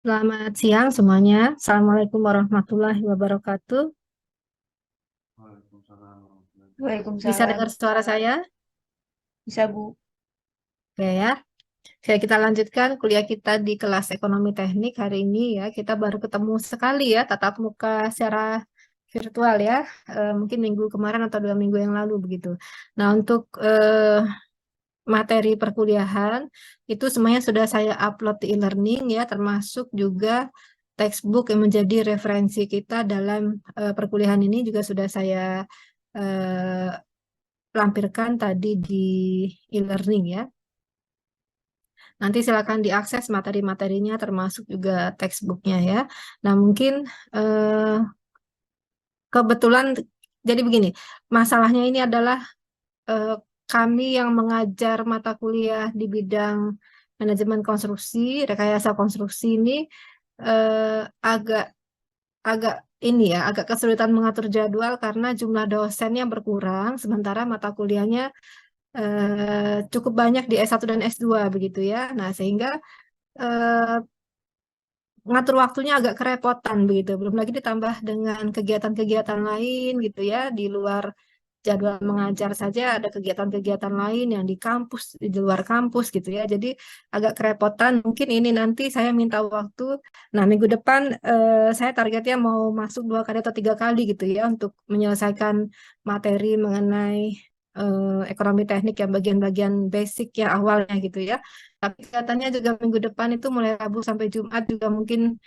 Selamat siang semuanya. Assalamualaikum warahmatullahi wabarakatuh. Bisa Waalaikumsalam. dengar suara saya? Bisa, Bu. Oke ya. Oke, kita lanjutkan kuliah kita di kelas ekonomi teknik hari ini ya. Kita baru ketemu sekali ya, tatap muka secara virtual ya. Mungkin minggu kemarin atau 2 minggu yang lalu begitu. Nah, untuk materi perkuliahan itu semuanya sudah saya upload di e-learning ya, termasuk juga textbook yang menjadi referensi kita dalam perkuliahan ini juga sudah saya eh, lampirkan tadi di e-learning ya. Nanti silakan diakses materi-materinya termasuk juga textbooknya ya. Nah mungkin eh, kebetulan jadi begini, masalahnya ini adalah eh, kami yang mengajar mata kuliah di bidang manajemen konstruksi, rekayasa konstruksi ini agak agak ini ya, agak kesulitan mengatur jadwal karena jumlah dosennya berkurang, sementara mata kuliahnya cukup banyak di S1 dan S2 begitu ya. Nah, sehingga eh, ngatur waktunya agak kerepotan begitu. Belum lagi ditambah dengan kegiatan-kegiatan lain gitu ya, di luar jadwal mengajar saja ada kegiatan-kegiatan lain yang di kampus, di luar kampus gitu ya. Jadi agak kerepotan. Mungkin ini nanti saya minta waktu. Nah, minggu depan saya targetnya mau masuk 2 kali atau 3 kali gitu ya untuk menyelesaikan materi mengenai ekonomi teknik yang bagian-bagian basic ya awalnya gitu ya. Tapi kelihatannya juga minggu depan itu mulai Rabu sampai Jumat juga mungkin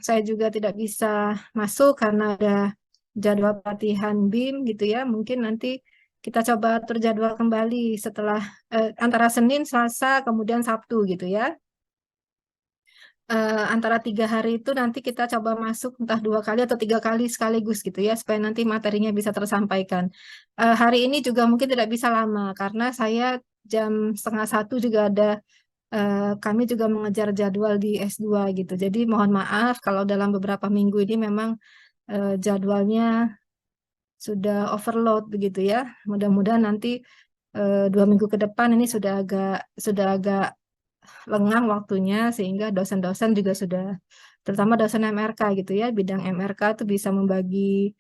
saya juga tidak bisa masuk karena ada jadwal pelatihan BIM gitu ya. Mungkin nanti kita coba atur jadwal kembali setelah antara Senin, Selasa, kemudian Sabtu gitu ya. Antara 3 hari itu nanti kita coba masuk entah 2 kali atau 3 kali sekaligus gitu ya, supaya nanti materinya bisa tersampaikan. Hari ini juga mungkin tidak bisa lama karena saya jam setengah satu juga ada kami juga mengejar jadwal di S2 gitu. Jadi mohon maaf kalau dalam beberapa minggu ini memang jadwalnya sudah overload begitu ya. Mudah-mudahan nanti 2 minggu ke depan ini sudah agak lengang waktunya sehingga dosen-dosen juga sudah terutama dosen MRK gitu ya, bidang MRK itu bisa membagi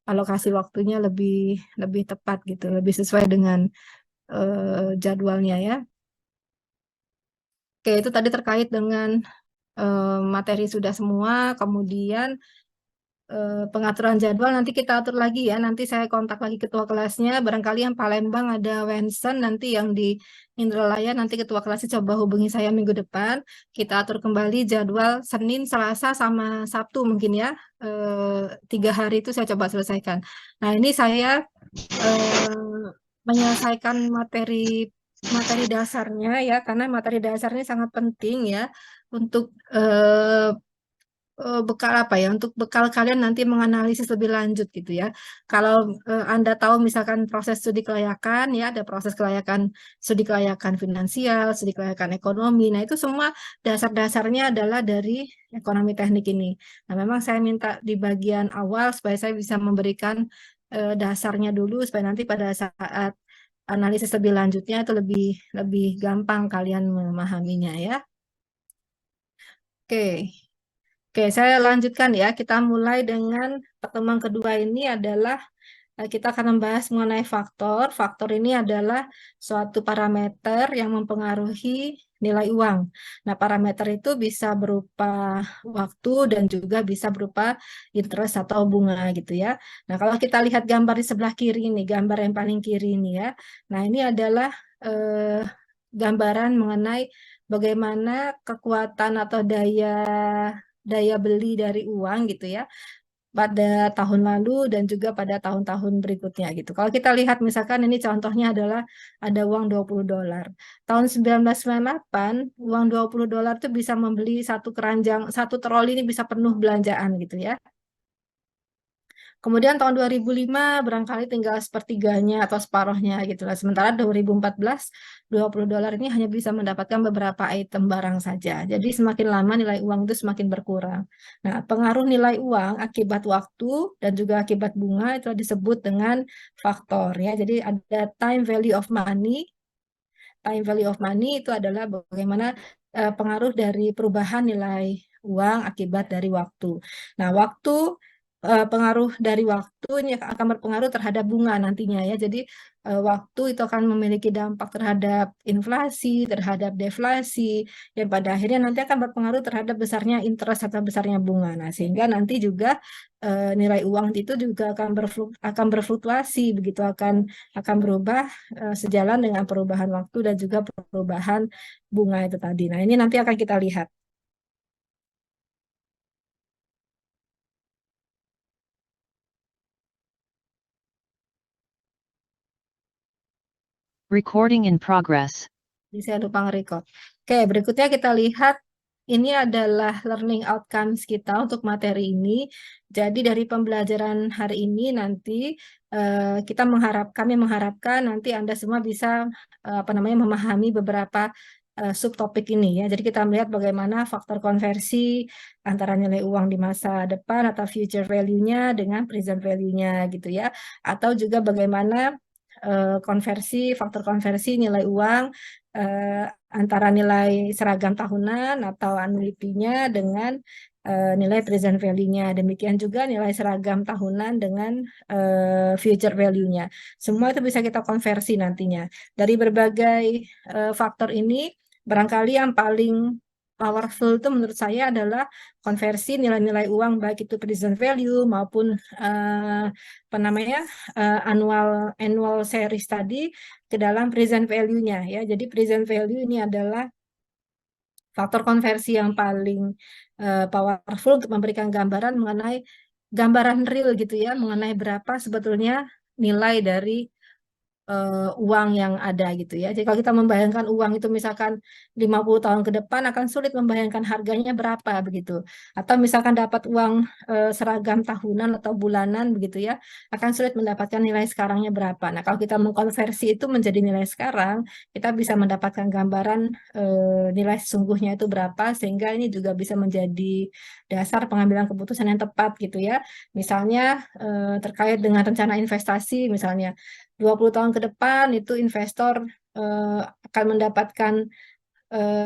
alokasi waktunya lebih lebih tepat gitu, lebih sesuai dengan jadwalnya ya. Oke, itu tadi terkait dengan materi sudah semua, kemudian pengaturan jadwal nanti kita atur lagi ya. Nanti saya kontak lagi ketua kelasnya. Barangkali yang Palembang ada Wensen, nanti yang di Indralaya nanti ketua kelasnya coba hubungi saya minggu depan. Kita atur kembali jadwal Senin, Selasa, sama Sabtu mungkin ya. 3 hari itu saya coba selesaikan. Nah ini saya menyelesaikan materi materi dasarnya ya, karena materi dasarnya sangat penting ya untuk bekal apa ya untuk bekal kalian nanti menganalisis lebih lanjut gitu ya. Kalau Anda tahu misalkan proses studi kelayakan ya, ada proses kelayakan, studi kelayakan finansial, studi kelayakan ekonomi. Nah, itu semua dasar-dasarnya adalah dari ekonomi teknik ini. Nah, memang saya minta di bagian awal supaya saya bisa memberikan dasarnya dulu supaya nanti pada saat analisis lebih lanjutnya itu lebih lebih gampang kalian memahaminya ya. Oke. Oke, saya lanjutkan ya. Kita mulai dengan pertemuan kedua ini adalah kita akan membahas mengenai faktor. Faktor ini adalah suatu parameter yang mempengaruhi nilai uang. Nah, parameter itu bisa berupa waktu dan juga bisa berupa interest atau bunga gitu ya. Nah, kalau kita lihat gambar di sebelah kiri ini, gambar yang paling kiri ini ya. Nah, ini adalah eh, gambaran mengenai bagaimana kekuatan atau daya daya beli dari uang gitu ya pada tahun lalu dan juga pada tahun-tahun berikutnya gitu. Kalau kita lihat misalkan ini contohnya adalah ada uang $20. Tahun 1998 uang $20 itu bisa membeli satu keranjang, satu troli ini bisa penuh belanjaan gitu ya. Kemudian tahun 2005 barangkali tinggal sepertiganya atau separuhnya gitu lah. Sementara 2014 $20 ini hanya bisa mendapatkan beberapa item barang saja. Jadi semakin lama nilai uang itu semakin berkurang. Nah, pengaruh nilai uang akibat waktu dan juga akibat bunga itu disebut dengan faktor ya. Jadi ada time value of money. Time value of money itu adalah bagaimana pengaruh dari perubahan nilai uang akibat dari waktu. Nah, pengaruh dari waktu ini akan berpengaruh terhadap bunga nantinya ya. Jadi waktu itu akan memiliki dampak terhadap inflasi, terhadap deflasi, dan pada akhirnya nanti akan berpengaruh terhadap besarnya interest atau besarnya bunga. Nah, sehingga nanti juga nilai uang itu juga akan berfluktuasi, begitu akan berubah sejalan dengan perubahan waktu dan juga perubahan bunga itu tadi. Nah, ini nanti akan kita lihat. Recording in progress. Jadi saya lupa nge-record. Oke, berikutnya kita lihat ini adalah learning outcomes kita untuk materi ini. Jadi dari pembelajaran hari ini nanti kami mengharapkan nanti Anda semua bisa memahami beberapa subtopik ini ya. Jadi kita melihat bagaimana faktor konversi antara nilai uang di masa depan atau future value-nya dengan present value-nya gitu ya. Atau juga bagaimana faktor konversi nilai uang antara nilai seragam tahunan atau annuity-nya dengan nilai present value-nya. Demikian juga nilai seragam tahunan dengan future value-nya. Semua itu bisa kita konversi nantinya. Dari berbagai faktor ini, barangkali yang paling powerful itu menurut saya adalah konversi nilai-nilai uang baik itu present value maupun annual series tadi ke dalam present value-nya ya. Jadi present value ini adalah faktor konversi yang paling powerful untuk memberikan gambaran real gitu ya, mengenai berapa sebetulnya nilai dari uang yang ada gitu ya. Jadi kalau kita membayangkan uang itu misalkan 50 tahun ke depan akan sulit membayangkan harganya berapa begitu. Atau misalkan dapat uang seragam tahunan atau bulanan begitu ya, akan sulit mendapatkan nilai sekarangnya berapa. Nah, kalau kita mengkonversi itu menjadi nilai sekarang, kita bisa mendapatkan gambaran nilai sesungguhnya itu berapa sehingga ini juga bisa menjadi dasar pengambilan keputusan yang tepat gitu ya. Misalnya terkait dengan rencana investasi misalnya 20 tahun ke depan itu investor akan mendapatkan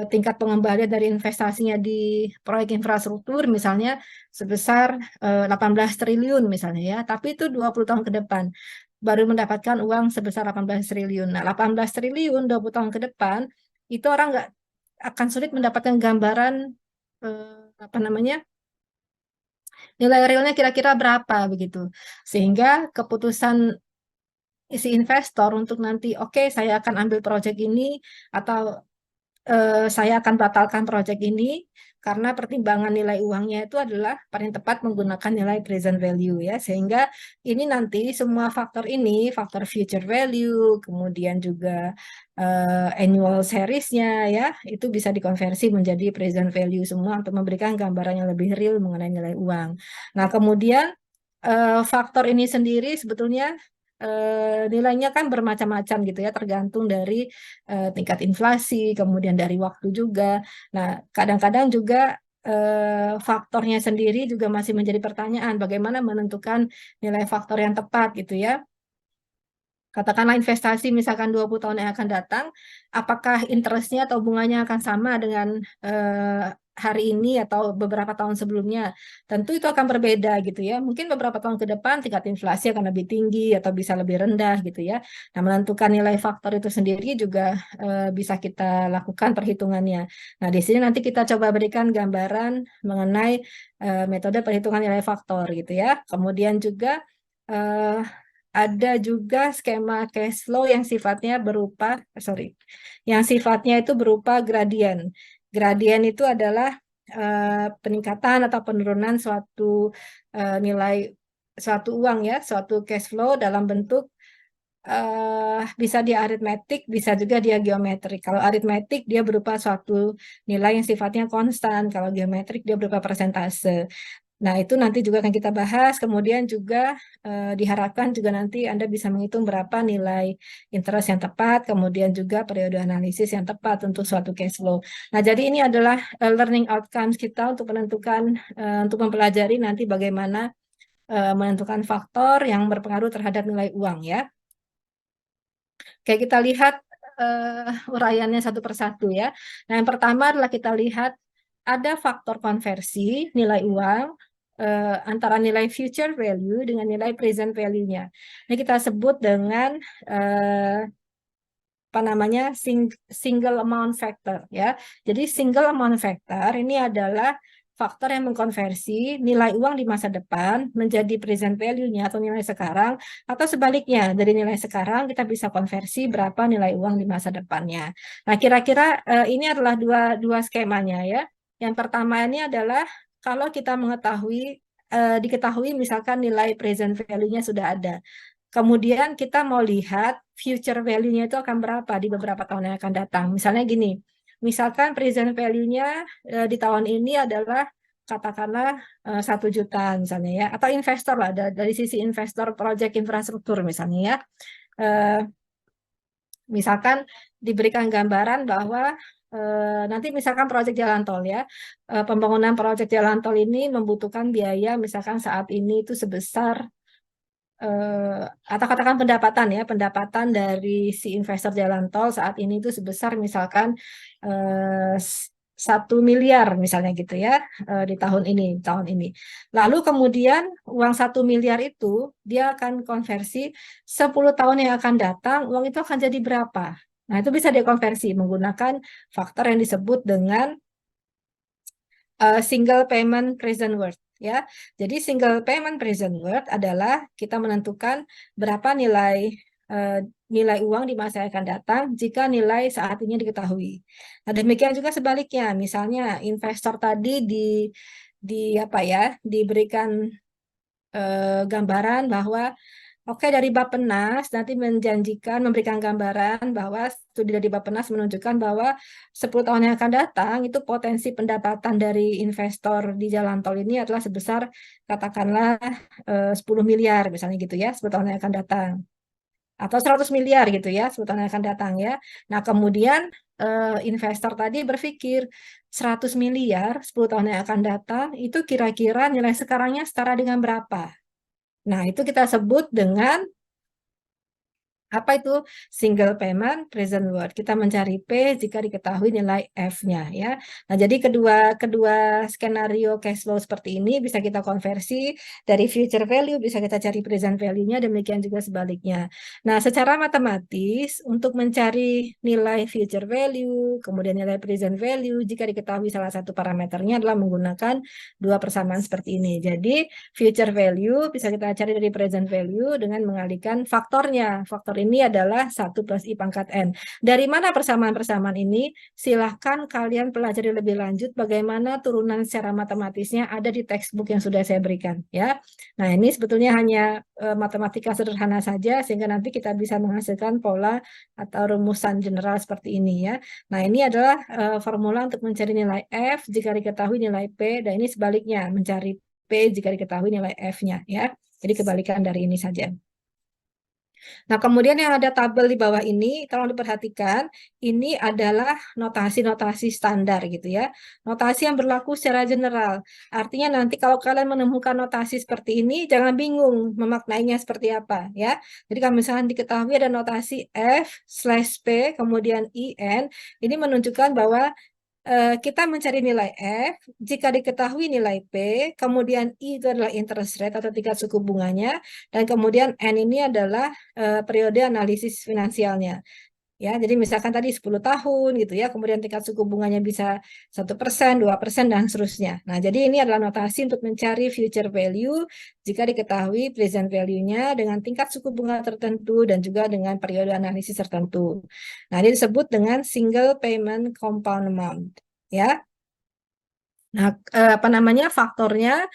tingkat pengembalian dari investasinya di proyek infrastruktur misalnya sebesar 18 triliun misalnya ya, tapi itu 20 tahun ke depan baru mendapatkan uang sebesar 18 triliun. Nah, 18 triliun 20 tahun ke depan itu orang nggak akan sulit mendapatkan gambaran apa namanya nilai realnya kira-kira berapa begitu. Sehingga keputusan si investor untuk nanti oke, saya akan ambil proyek ini atau saya akan batalkan proyek ini karena pertimbangan nilai uangnya itu adalah paling tepat menggunakan nilai present value ya, sehingga ini nanti semua faktor ini, faktor future value, kemudian juga annual series-nya ya, itu bisa dikonversi menjadi present value semua untuk memberikan gambaran yang lebih real mengenai nilai uang. Nah, kemudian faktor ini sendiri sebetulnya nilainya kan bermacam-macam gitu ya, tergantung dari tingkat inflasi, kemudian dari waktu juga. Nah, kadang-kadang juga faktornya sendiri juga masih menjadi pertanyaan, bagaimana menentukan nilai faktor yang tepat gitu ya. Katakanlah investasi misalkan 20 tahun yang akan datang, apakah interestnya atau bunganya akan sama dengan hari ini atau beberapa tahun sebelumnya? Tentu itu akan berbeda gitu ya. Mungkin beberapa tahun ke depan tingkat inflasi akan lebih tinggi atau bisa lebih rendah gitu ya. Nah, menentukan nilai faktor itu sendiri juga bisa kita lakukan perhitungannya. Nah, di sini nanti kita coba berikan gambaran mengenai metode perhitungan nilai faktor gitu ya. Kemudian juga eh, ada juga skema cash flow yang sifatnya itu berupa gradien. Gradien itu adalah peningkatan atau penurunan nilai suatu uang ya, suatu cash flow dalam bentuk bisa dia aritmetik, bisa juga dia geometrik. Kalau aritmetik dia berupa suatu nilai yang sifatnya konstan, kalau geometrik dia berupa persentase. Nah, itu nanti juga akan kita bahas. Kemudian juga diharapkan juga nanti Anda bisa menghitung berapa nilai interest yang tepat, kemudian juga periode analisis yang tepat untuk suatu cash flow. Nah, jadi ini adalah learning outcomes kita untuk untuk mempelajari nanti bagaimana menentukan faktor yang berpengaruh terhadap nilai uang ya. Oke, kita lihat uraiannya satu persatu ya. Nah, yang pertama adalah kita lihat ada faktor konversi nilai uang antara nilai future value dengan nilai present value-nya. Ini kita sebut dengan apa namanya single amount factor ya. Jadi single amount factor ini adalah faktor yang mengkonversi nilai uang di masa depan menjadi present value-nya atau nilai sekarang, atau sebaliknya dari nilai sekarang kita bisa konversi berapa nilai uang di masa depannya. Nah, kira-kira ini adalah dua skemanya ya. Yang pertama ini adalah kalau kita diketahui misalkan nilai present value-nya sudah ada. Kemudian kita mau lihat future value-nya itu akan berapa di beberapa tahun yang akan datang. Misalnya gini, misalkan present value-nya di tahun ini adalah katakanlah 1 juta misalnya ya, atau investor lah, dari sisi investor proyek infrastruktur misalnya ya. Misalkan diberikan gambaran bahwa nanti misalkan proyek jalan tol ya, pembangunan proyek jalan tol ini membutuhkan biaya misalkan saat ini itu sebesar atau katakan pendapatan dari si investor jalan tol saat ini itu sebesar misalkan 1 miliar misalnya gitu ya di tahun ini. Lalu kemudian uang 1 miliar itu dia akan konversi 10 tahun yang akan datang, uang itu akan jadi berapa? Nah, itu bisa dikonversi menggunakan faktor yang disebut dengan single payment present worth. Ya, jadi single payment present worth adalah kita menentukan berapa nilai uang di masa yang akan datang jika nilai saat ini diketahui. Nah, demikian juga sebaliknya, misalnya investor tadi diberikan gambaran bahwa oke, dari Bappenas nanti memberikan gambaran bahwa studi dari Bappenas menunjukkan bahwa 10 tahun yang akan datang itu potensi pendapatan dari investor di jalan tol ini adalah sebesar katakanlah 10 miliar misalnya gitu ya, 10 tahun yang akan datang. Atau 100 miliar gitu ya, 10 tahun yang akan datang ya. Nah, kemudian investor tadi berpikir 100 miliar 10 tahun yang akan datang itu kira-kira nilai sekarangnya setara dengan berapa? Nah, itu kita sebut dengan apa itu single payment present worth. Kita mencari P jika diketahui nilai F-nya ya. Nah, jadi kedua skenario cash flow seperti ini bisa kita konversi dari future value, bisa kita cari present value-nya, demikian juga sebaliknya. Nah, secara matematis untuk mencari nilai future value, kemudian nilai present value jika diketahui salah satu parameternya adalah menggunakan dua persamaan seperti ini. Jadi future value bisa kita cari dari present value dengan mengalihkan faktornya. Faktor ini adalah 1 plus I pangkat N. Dari mana persamaan-persamaan ini? Silahkan kalian pelajari lebih lanjut bagaimana turunan secara matematisnya ada di textbook yang sudah saya berikan. Ya. Nah, ini sebetulnya hanya matematika sederhana saja, sehingga nanti kita bisa menghasilkan pola atau rumusan general seperti ini. Ya. Nah, ini adalah formula untuk mencari nilai F jika diketahui nilai P, dan ini sebaliknya, mencari P jika diketahui nilai F-nya. Ya. Jadi kebalikan dari ini saja. Nah, kemudian yang ada tabel di bawah ini, tolong diperhatikan, ini adalah notasi-notasi standar gitu ya. Notasi yang berlaku secara general. Artinya nanti kalau kalian menemukan notasi seperti ini, jangan bingung memaknainya seperti apa ya. Jadi kalau misalnya diketahui ada notasi F/P, kemudian IN, ini menunjukkan bahwa kita mencari nilai F, jika diketahui nilai P, kemudian I itu adalah interest rate atau tingkat suku bunganya, dan kemudian N ini adalah periode analisis finansialnya. Ya, jadi misalkan tadi 10 tahun gitu ya, kemudian tingkat suku bunganya bisa 1%, 2%, dan seterusnya. Nah, jadi ini adalah notasi untuk mencari future value jika diketahui present value-nya dengan tingkat suku bunga tertentu dan juga dengan periode analisis tertentu. Nah, ini disebut dengan single payment compound amount. Ya. Nah, apa namanya faktornya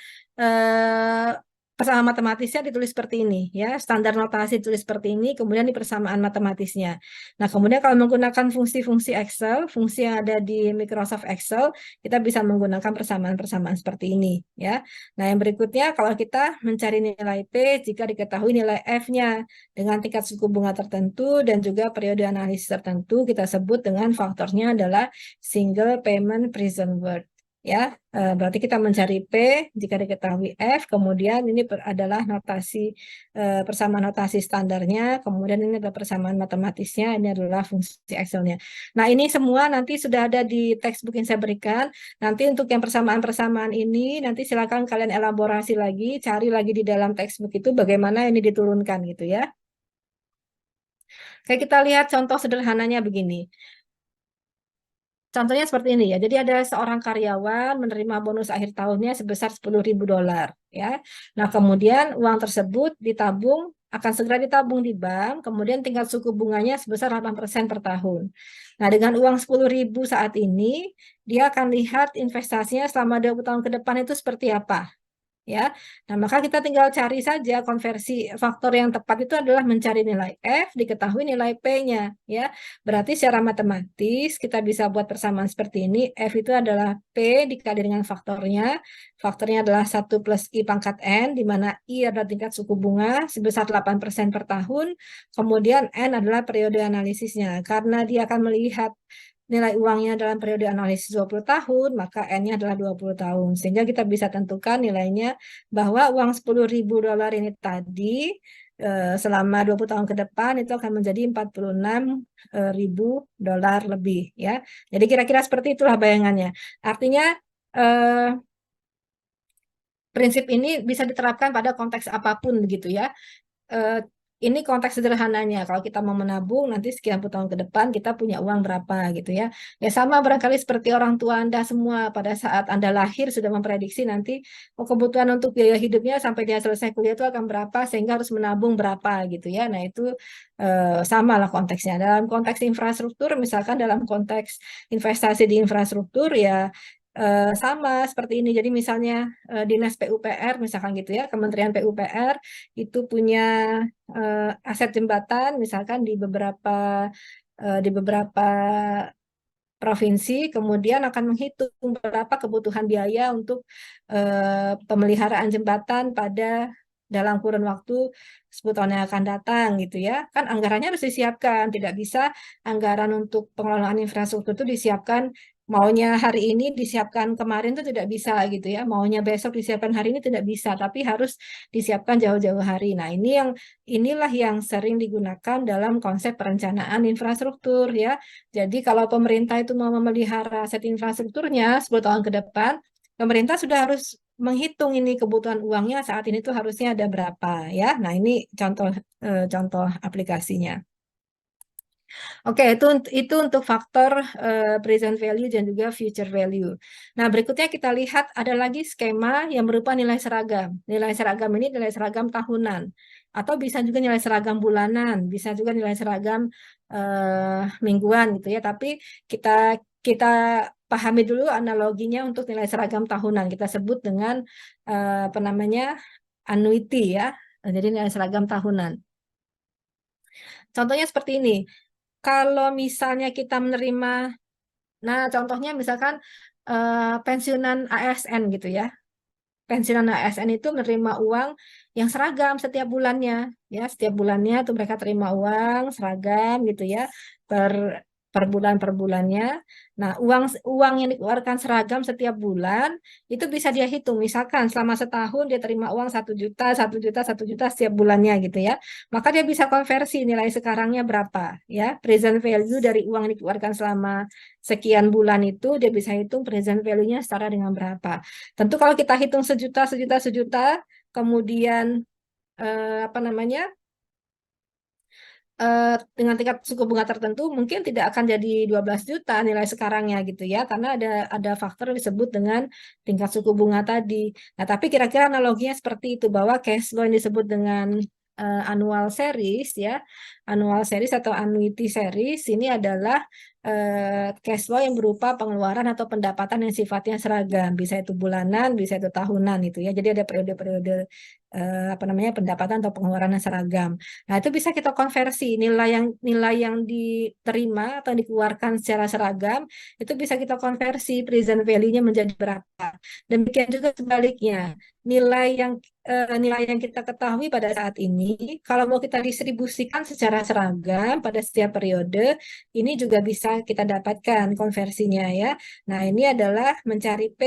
persamaan matematisnya ditulis seperti ini ya, standar notasi ditulis seperti ini, kemudian di persamaan matematisnya. Nah, kemudian kalau menggunakan fungsi-fungsi Excel, fungsi yang ada di Microsoft Excel, kita bisa menggunakan persamaan-persamaan seperti ini ya. Nah, yang berikutnya kalau kita mencari nilai P jika diketahui nilai F-nya dengan tingkat suku bunga tertentu dan juga periode analisis tertentu, kita sebut dengan faktornya adalah single payment present worth. ya. Berarti kita mencari P jika diketahui F, kemudian ini adalah notasi persamaan notasi standarnya, kemudian ini adalah persamaan matematisnya, ini adalah fungsi Excel-nya. Nah, ini semua nanti sudah ada di textbook yang saya berikan. Nanti untuk yang persamaan-persamaan ini, nanti silakan kalian elaborasi lagi, cari lagi di dalam textbook itu bagaimana ini diturunkan gitu ya. Kayak kita lihat contoh sederhananya begini. Contohnya seperti ini ya. Jadi ada seorang karyawan menerima bonus akhir tahunnya sebesar $10.000 ya. Nah, kemudian uang tersebut ditabung akan segera ditabung di bank, kemudian tingkat suku bunganya sebesar 8% per tahun. Nah, dengan uang 10.000 saat ini, dia akan lihat investasinya selama 20 tahun ke depan itu seperti apa. Ya, nah maka kita tinggal cari saja konversi faktor yang tepat itu adalah mencari nilai F, diketahui nilai P-nya, ya. Berarti secara matematis kita bisa buat persamaan seperti ini. F itu adalah P dikali dengan faktornya adalah 1 plus I pangkat N, di mana I adalah tingkat suku bunga sebesar 8% per tahun, kemudian N adalah periode analisisnya. Karena dia akan melihat nilai uangnya dalam periode analisis 20 tahun, maka N-nya adalah 20 tahun. Sehingga kita bisa tentukan nilainya bahwa uang $10.000 ini tadi selama 20 tahun ke depan itu akan menjadi $46.000 lebih ya. Jadi kira-kira seperti itulah bayangannya. Artinya prinsip ini bisa diterapkan pada konteks apapun begitu ya. Ini konteks sederhananya, kalau kita mau menabung nanti sekian puluh tahun ke depan kita punya uang berapa gitu ya. Ya sama barangkali seperti orang tua Anda semua pada saat Anda lahir sudah memprediksi nanti kebutuhan untuk biaya hidupnya sampai dia selesai kuliah itu akan berapa sehingga harus menabung berapa gitu ya. Nah itu sama lah konteksnya. Dalam konteks infrastruktur misalkan dalam konteks investasi di infrastruktur ya sama seperti ini. Jadi misalnya Dinas PUPR misalkan gitu ya, Kementerian PUPR itu punya aset jembatan misalkan di beberapa provinsi, kemudian akan menghitung berapa kebutuhan biaya untuk pemeliharaan jembatan pada dalam kurun waktu 10 tahun yang akan datang gitu ya. Kan anggarannya harus disiapkan, tidak bisa anggaran untuk pengelolaan infrastruktur itu disiapkan maunya hari ini disiapkan kemarin itu tidak bisa gitu ya. Maunya besok disiapkan hari ini tidak bisa, tapi harus disiapkan jauh-jauh hari. Nah, inilah yang sering digunakan dalam konsep perencanaan infrastruktur ya. Jadi kalau pemerintah itu mau memelihara aset infrastrukturnya 10 tahun ke depan, pemerintah sudah harus menghitung ini kebutuhan uangnya saat ini tuh harusnya ada berapa ya. Nah, ini contoh aplikasinya. Oke, itu untuk faktor present value dan juga future value. Nah, berikutnya kita lihat ada lagi skema yang berupa nilai seragam. Nilai seragam ini nilai seragam tahunan atau bisa juga nilai seragam bulanan, bisa juga nilai seragam mingguan gitu ya. Tapi kita pahami dulu analoginya untuk nilai seragam tahunan. Kita sebut dengan apa namanya? Annuity ya. Jadi nilai seragam tahunan. Contohnya seperti ini. Kalau misalnya kita menerima, nah contohnya misalkan pensiunan ASN gitu ya. Pensiunan ASN itu menerima uang yang seragam setiap bulannya, ya setiap bulannya tuh mereka terima uang seragam gitu ya per bulannya. Nah, uang yang dikeluarkan seragam setiap bulan itu bisa dia hitung. Misalkan selama setahun dia terima uang 1 juta, 1 juta, 1 juta setiap bulannya gitu ya. Maka dia bisa konversi nilai sekarangnya berapa ya. Present value dari uang yang dikeluarkan selama sekian bulan itu dia bisa hitung present value-nya setara dengan berapa. Tentu kalau kita hitung sejuta, kemudian apa namanya? Dengan tingkat suku bunga tertentu mungkin tidak akan jadi 12 juta nilai sekarangnya gitu ya karena ada faktor yang disebut dengan tingkat suku bunga tadi. Nah, tapi kira-kira analoginya seperti itu bahwa cash flow yang disebut dengan annual series ya, annual series atau annuity series ini adalah cash flow yang berupa pengeluaran atau pendapatan yang sifatnya seragam, bisa itu bulanan, bisa itu tahunan itu ya. Jadi ada periode-periode apa namanya pendapatan atau pengeluaran yang seragam. Nah, itu bisa kita konversi nilai yang diterima atau dikeluarkan secara seragam itu bisa kita konversi present value-nya menjadi berapa. Demikian juga sebaliknya, nilai yang kita ketahui pada saat ini, kalau mau kita distribusikan secara seragam pada setiap periode, ini juga bisa kita dapatkan konversinya ya. Nah, ini adalah mencari P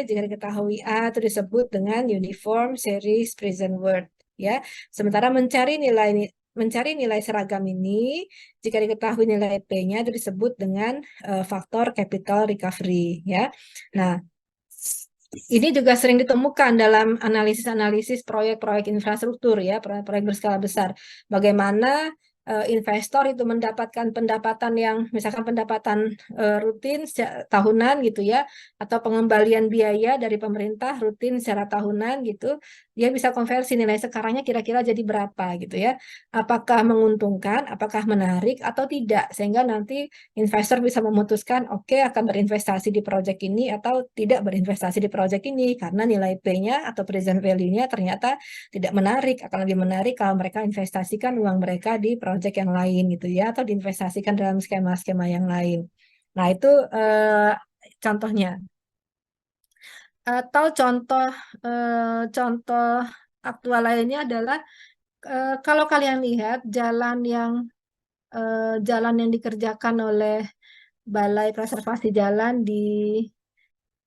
jika diketahui A itu disebut dengan uniform series present word ya. Sementara mencari nilai seragam ini jika diketahui nilai P-nya itu disebut dengan faktor capital recovery ya. Nah, ini juga sering ditemukan dalam analisis-analisis proyek-proyek infrastruktur ya, proyek-proyek berskala besar. Bagaimana investor itu mendapatkan pendapatan yang misalkan pendapatan rutin tahunan gitu ya, atau pengembalian biaya dari pemerintah rutin secara tahunan gitu, dia bisa konversi nilai sekarangnya kira-kira jadi berapa gitu ya. Apakah menguntungkan, apakah menarik atau tidak, sehingga nanti investor bisa memutuskan oke akan berinvestasi di proyek ini atau tidak berinvestasi di proyek ini karena nilai P-nya atau present value-nya ternyata tidak menarik, akan lebih menarik kalau mereka investasikan uang mereka di proyek yang lain gitu ya, atau diinvestasikan dalam skema-skema yang lain. Nah, itu contohnya. Atau contoh aktual lainnya adalah kalau kalian lihat jalan yang dikerjakan oleh Balai Preservasi Jalan di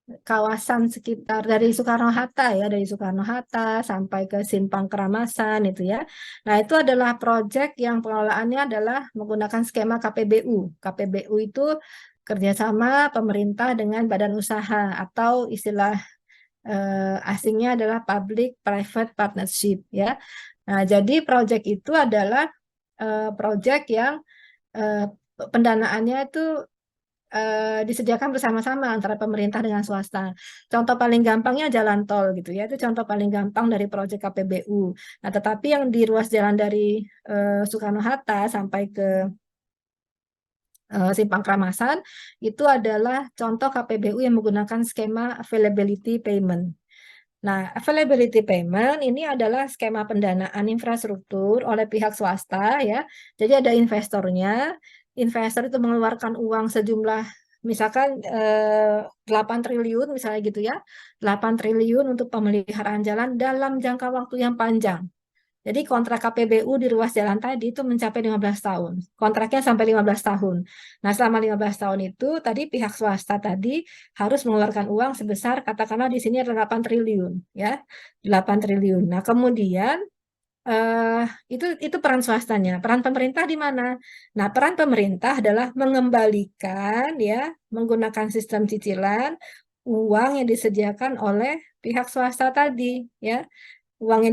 kawasan sekitar dari Soekarno-Hatta ya, dari Soekarno-Hatta sampai ke Simpang Keramasan itu ya. Nah, itu adalah proyek yang pengelolaannya adalah menggunakan skema KPBU. KPBU itu kerjasama pemerintah dengan badan usaha atau istilah asingnya adalah Public Private Partnership ya. Nah, jadi proyek itu adalah proyek yang pendanaannya itu disediakan bersama-sama antara pemerintah dengan swasta. Contoh paling gampangnya jalan tol gitu ya, itu contoh paling gampang dari proyek KPBU. Nah, tetapi yang di ruas jalan dari Soekarno-Hatta sampai ke Simpang Kramasan itu adalah contoh KPBU yang menggunakan skema availability payment. Nah, availability payment ini adalah skema pendanaan infrastruktur oleh pihak swasta ya. Jadi ada investornya, investor itu mengeluarkan uang sejumlah misalkan 8 triliun misalnya gitu ya. 8 triliun untuk pemeliharaan jalan dalam jangka waktu yang panjang. Jadi kontrak KPBU di ruas jalan tadi itu mencapai 15 tahun. Kontraknya sampai 15 tahun. Nah, selama 15 tahun itu tadi pihak swasta tadi harus mengeluarkan uang sebesar katakanlah di sini ada 8 triliun ya. 8 triliun. Nah, kemudian itu peran swastanya. Peran pemerintah di mana? Nah, peran pemerintah adalah mengembalikan ya menggunakan sistem cicilan uang yang disediakan oleh pihak swasta tadi ya. Uang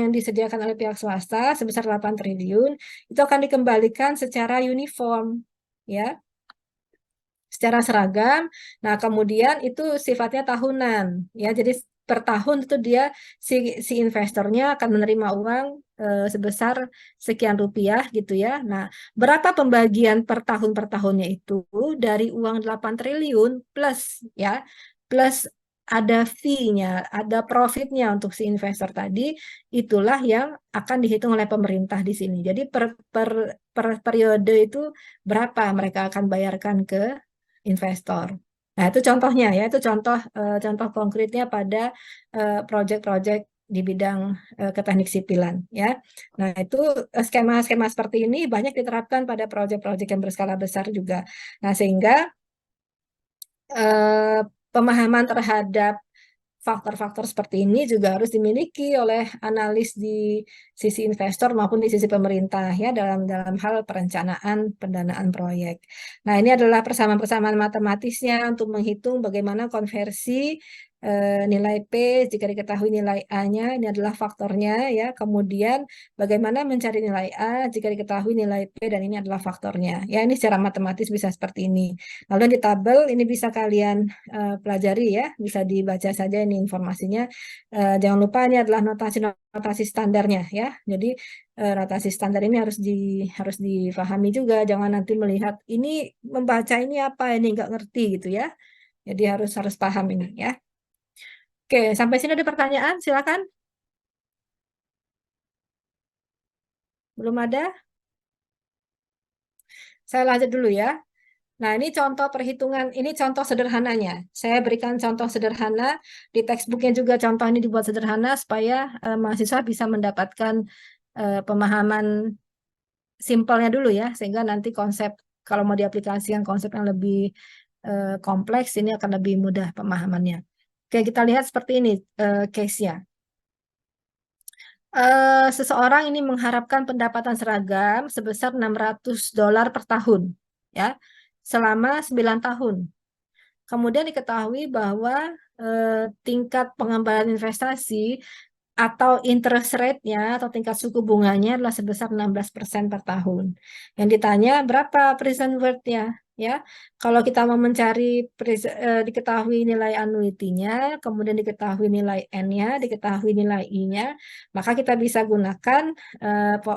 yang disediakan oleh pihak swasta sebesar 8 triliun itu akan dikembalikan secara uniform ya, secara seragam. Nah, kemudian itu sifatnya tahunan ya. Jadi per tahun itu dia si investornya akan menerima uang sebesar sekian rupiah gitu ya. Nah, berapa pembagian per tahunnya itu dari uang 8 triliun plus ya, plus ada fee-nya, ada profitnya untuk si investor tadi, itulah yang akan dihitung oleh pemerintah di sini. Jadi per periode itu berapa mereka akan bayarkan ke investor. Nah, itu contohnya ya, itu contoh konkretnya pada proyek-proyek di bidang keteknik sipilan ya. Nah, itu skema-skema seperti ini banyak diterapkan pada proyek-proyek yang berskala besar juga. Nah, sehingga pemahaman terhadap faktor-faktor seperti ini juga harus dimiliki oleh analis di sisi investor maupun di sisi pemerintah ya dalam hal perencanaan pendanaan proyek. Nah, ini adalah persamaan-persamaan matematisnya untuk menghitung bagaimana konversi nilai P jika diketahui nilai A-nya, ini adalah faktornya ya. Kemudian bagaimana mencari nilai A jika diketahui nilai P dan ini adalah faktornya. Ya, ini secara matematis bisa seperti ini. Lalu di tabel ini bisa kalian pelajari ya, bisa dibaca saja ini informasinya. Jangan lupa ini adalah notasi standarnya ya. Jadi notasi standar ini harus difahami juga. Jangan nanti melihat ini membaca ini apa ini nggak ngerti gitu ya. Jadi harus paham ini ya. Oke, sampai sini ada pertanyaan, silakan. Belum ada? Saya lanjut dulu ya. Nah, ini contoh perhitungan, ini contoh sederhananya. Saya berikan contoh sederhana, di textbooknya juga contoh ini dibuat sederhana supaya mahasiswa bisa mendapatkan pemahaman simpelnya dulu ya, sehingga nanti konsep, kalau mau diaplikasikan konsep yang lebih kompleks, ini akan lebih mudah pemahamannya. Oke, kita lihat seperti ini case-nya. Seseorang ini mengharapkan pendapatan seragam sebesar $600 per tahun, ya, selama 9 tahun. Kemudian diketahui bahwa tingkat pengembalian investasi atau interest rate-nya atau tingkat suku bunganya adalah sebesar 16% per tahun. Yang ditanya berapa present worth-nya, ya. Kalau kita mau mencari diketahui nilai annuity-nya, kemudian diketahui nilai N-nya, diketahui nilai I-nya, maka kita bisa gunakan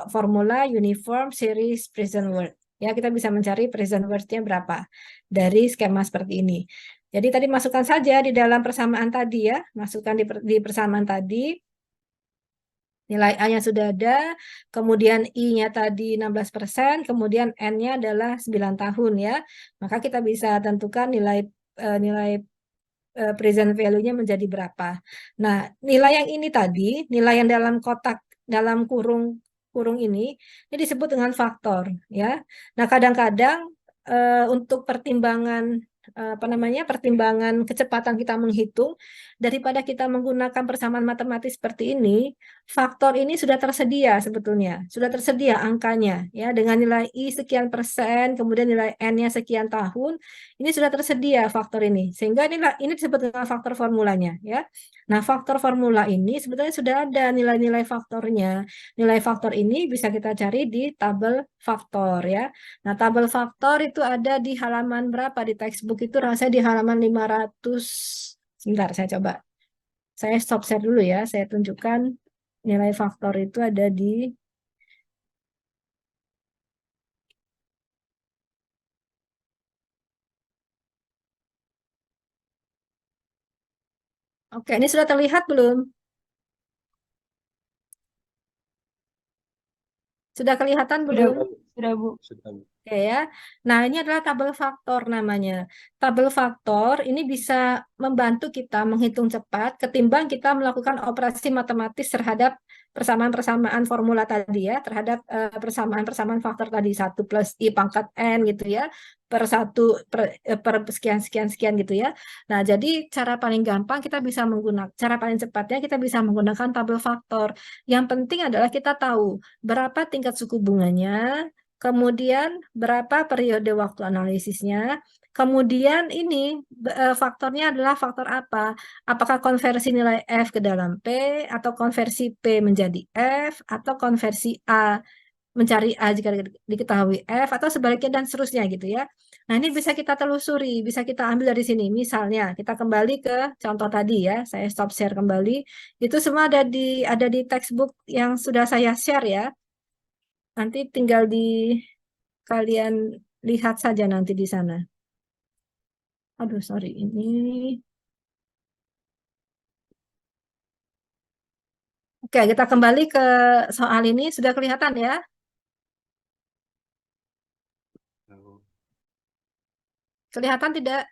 formula uniform series present worth. Ya, kita bisa mencari present worth-nya berapa dari skema seperti ini. Jadi tadi masukkan saja di dalam persamaan tadi ya, masukkan di persamaan tadi. Nilai A-nya sudah ada, kemudian I-nya tadi 16%, kemudian N-nya adalah 9 tahun ya. Maka kita bisa tentukan nilai present value-nya menjadi berapa. Nah, nilai yang ini tadi, nilai yang dalam kotak, dalam kurung ini disebut dengan faktor ya. Nah, kadang-kadang untuk pertimbangan pertimbangan kecepatan kita menghitung, daripada kita menggunakan persamaan matematis seperti ini, faktor ini sudah tersedia sebetulnya, sudah tersedia angkanya ya, dengan nilai I sekian persen, kemudian nilai N-nya sekian tahun, ini sudah tersedia faktor ini, sehingga ini disebut dengan faktor formulanya ya. Nah, faktor formula ini sebetulnya sudah ada nilai-nilai faktornya. Nilai faktor ini bisa kita cari di tabel faktor ya. Nah, tabel faktor itu ada di halaman berapa di textbook itu, rasanya di halaman 500. Sebentar, saya coba. Saya stop share dulu ya, saya tunjukkan nilai faktor itu ada di Oke, ini sudah terlihat belum? Sudah kelihatan belum? Sudah, Bu. Oke ya. Nah, ini adalah tabel faktor namanya. Tabel faktor ini bisa membantu kita menghitung cepat ketimbang kita melakukan operasi matematis terhadap persamaan-persamaan formula tadi ya, terhadap persamaan-persamaan faktor tadi 1 plus I pangkat N gitu ya, per 1 per sekian-sekian-sekian gitu ya. Nah, jadi cara paling gampang kita bisa menggunakan, cara paling cepatnya kita bisa menggunakan tabel faktor. Yang penting adalah kita tahu berapa tingkat suku bunganya, kemudian berapa periode waktu analisisnya, kemudian ini faktornya adalah faktor apa? Apakah konversi nilai F ke dalam P, atau konversi P menjadi F, atau konversi A mencari A jika diketahui F, atau sebaliknya dan seterusnya gitu ya. Nah, ini bisa kita telusuri, bisa kita ambil dari sini. Misalnya, kita kembali ke contoh tadi ya, saya stop share kembali. Itu semua ada di textbook yang sudah saya share ya. Nanti tinggal kalian lihat saja nanti di sana. Aduh, sorry, ini. Oke, kita kembali ke soal ini. Sudah kelihatan ya? Kelihatan tidak?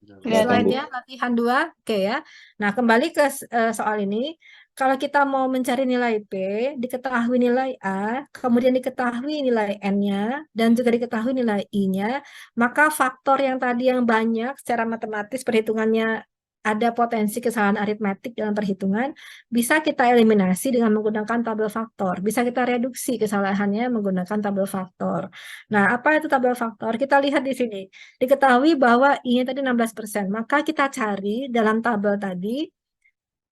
Kelihatan, Bu. Slide-nya latihan 2. Oke ya. Nah, kembali ke soal ini. Kalau kita mau mencari nilai P, diketahui nilai A, kemudian diketahui nilai N-nya, dan juga diketahui nilai I-nya, maka faktor yang tadi yang banyak secara matematis perhitungannya ada potensi kesalahan aritmetik dalam perhitungan, bisa kita eliminasi dengan menggunakan tabel faktor. Bisa kita reduksi kesalahannya menggunakan tabel faktor. Nah, apa itu tabel faktor? Kita lihat di sini. Diketahui bahwa I-nya tadi 16%, maka kita cari dalam tabel tadi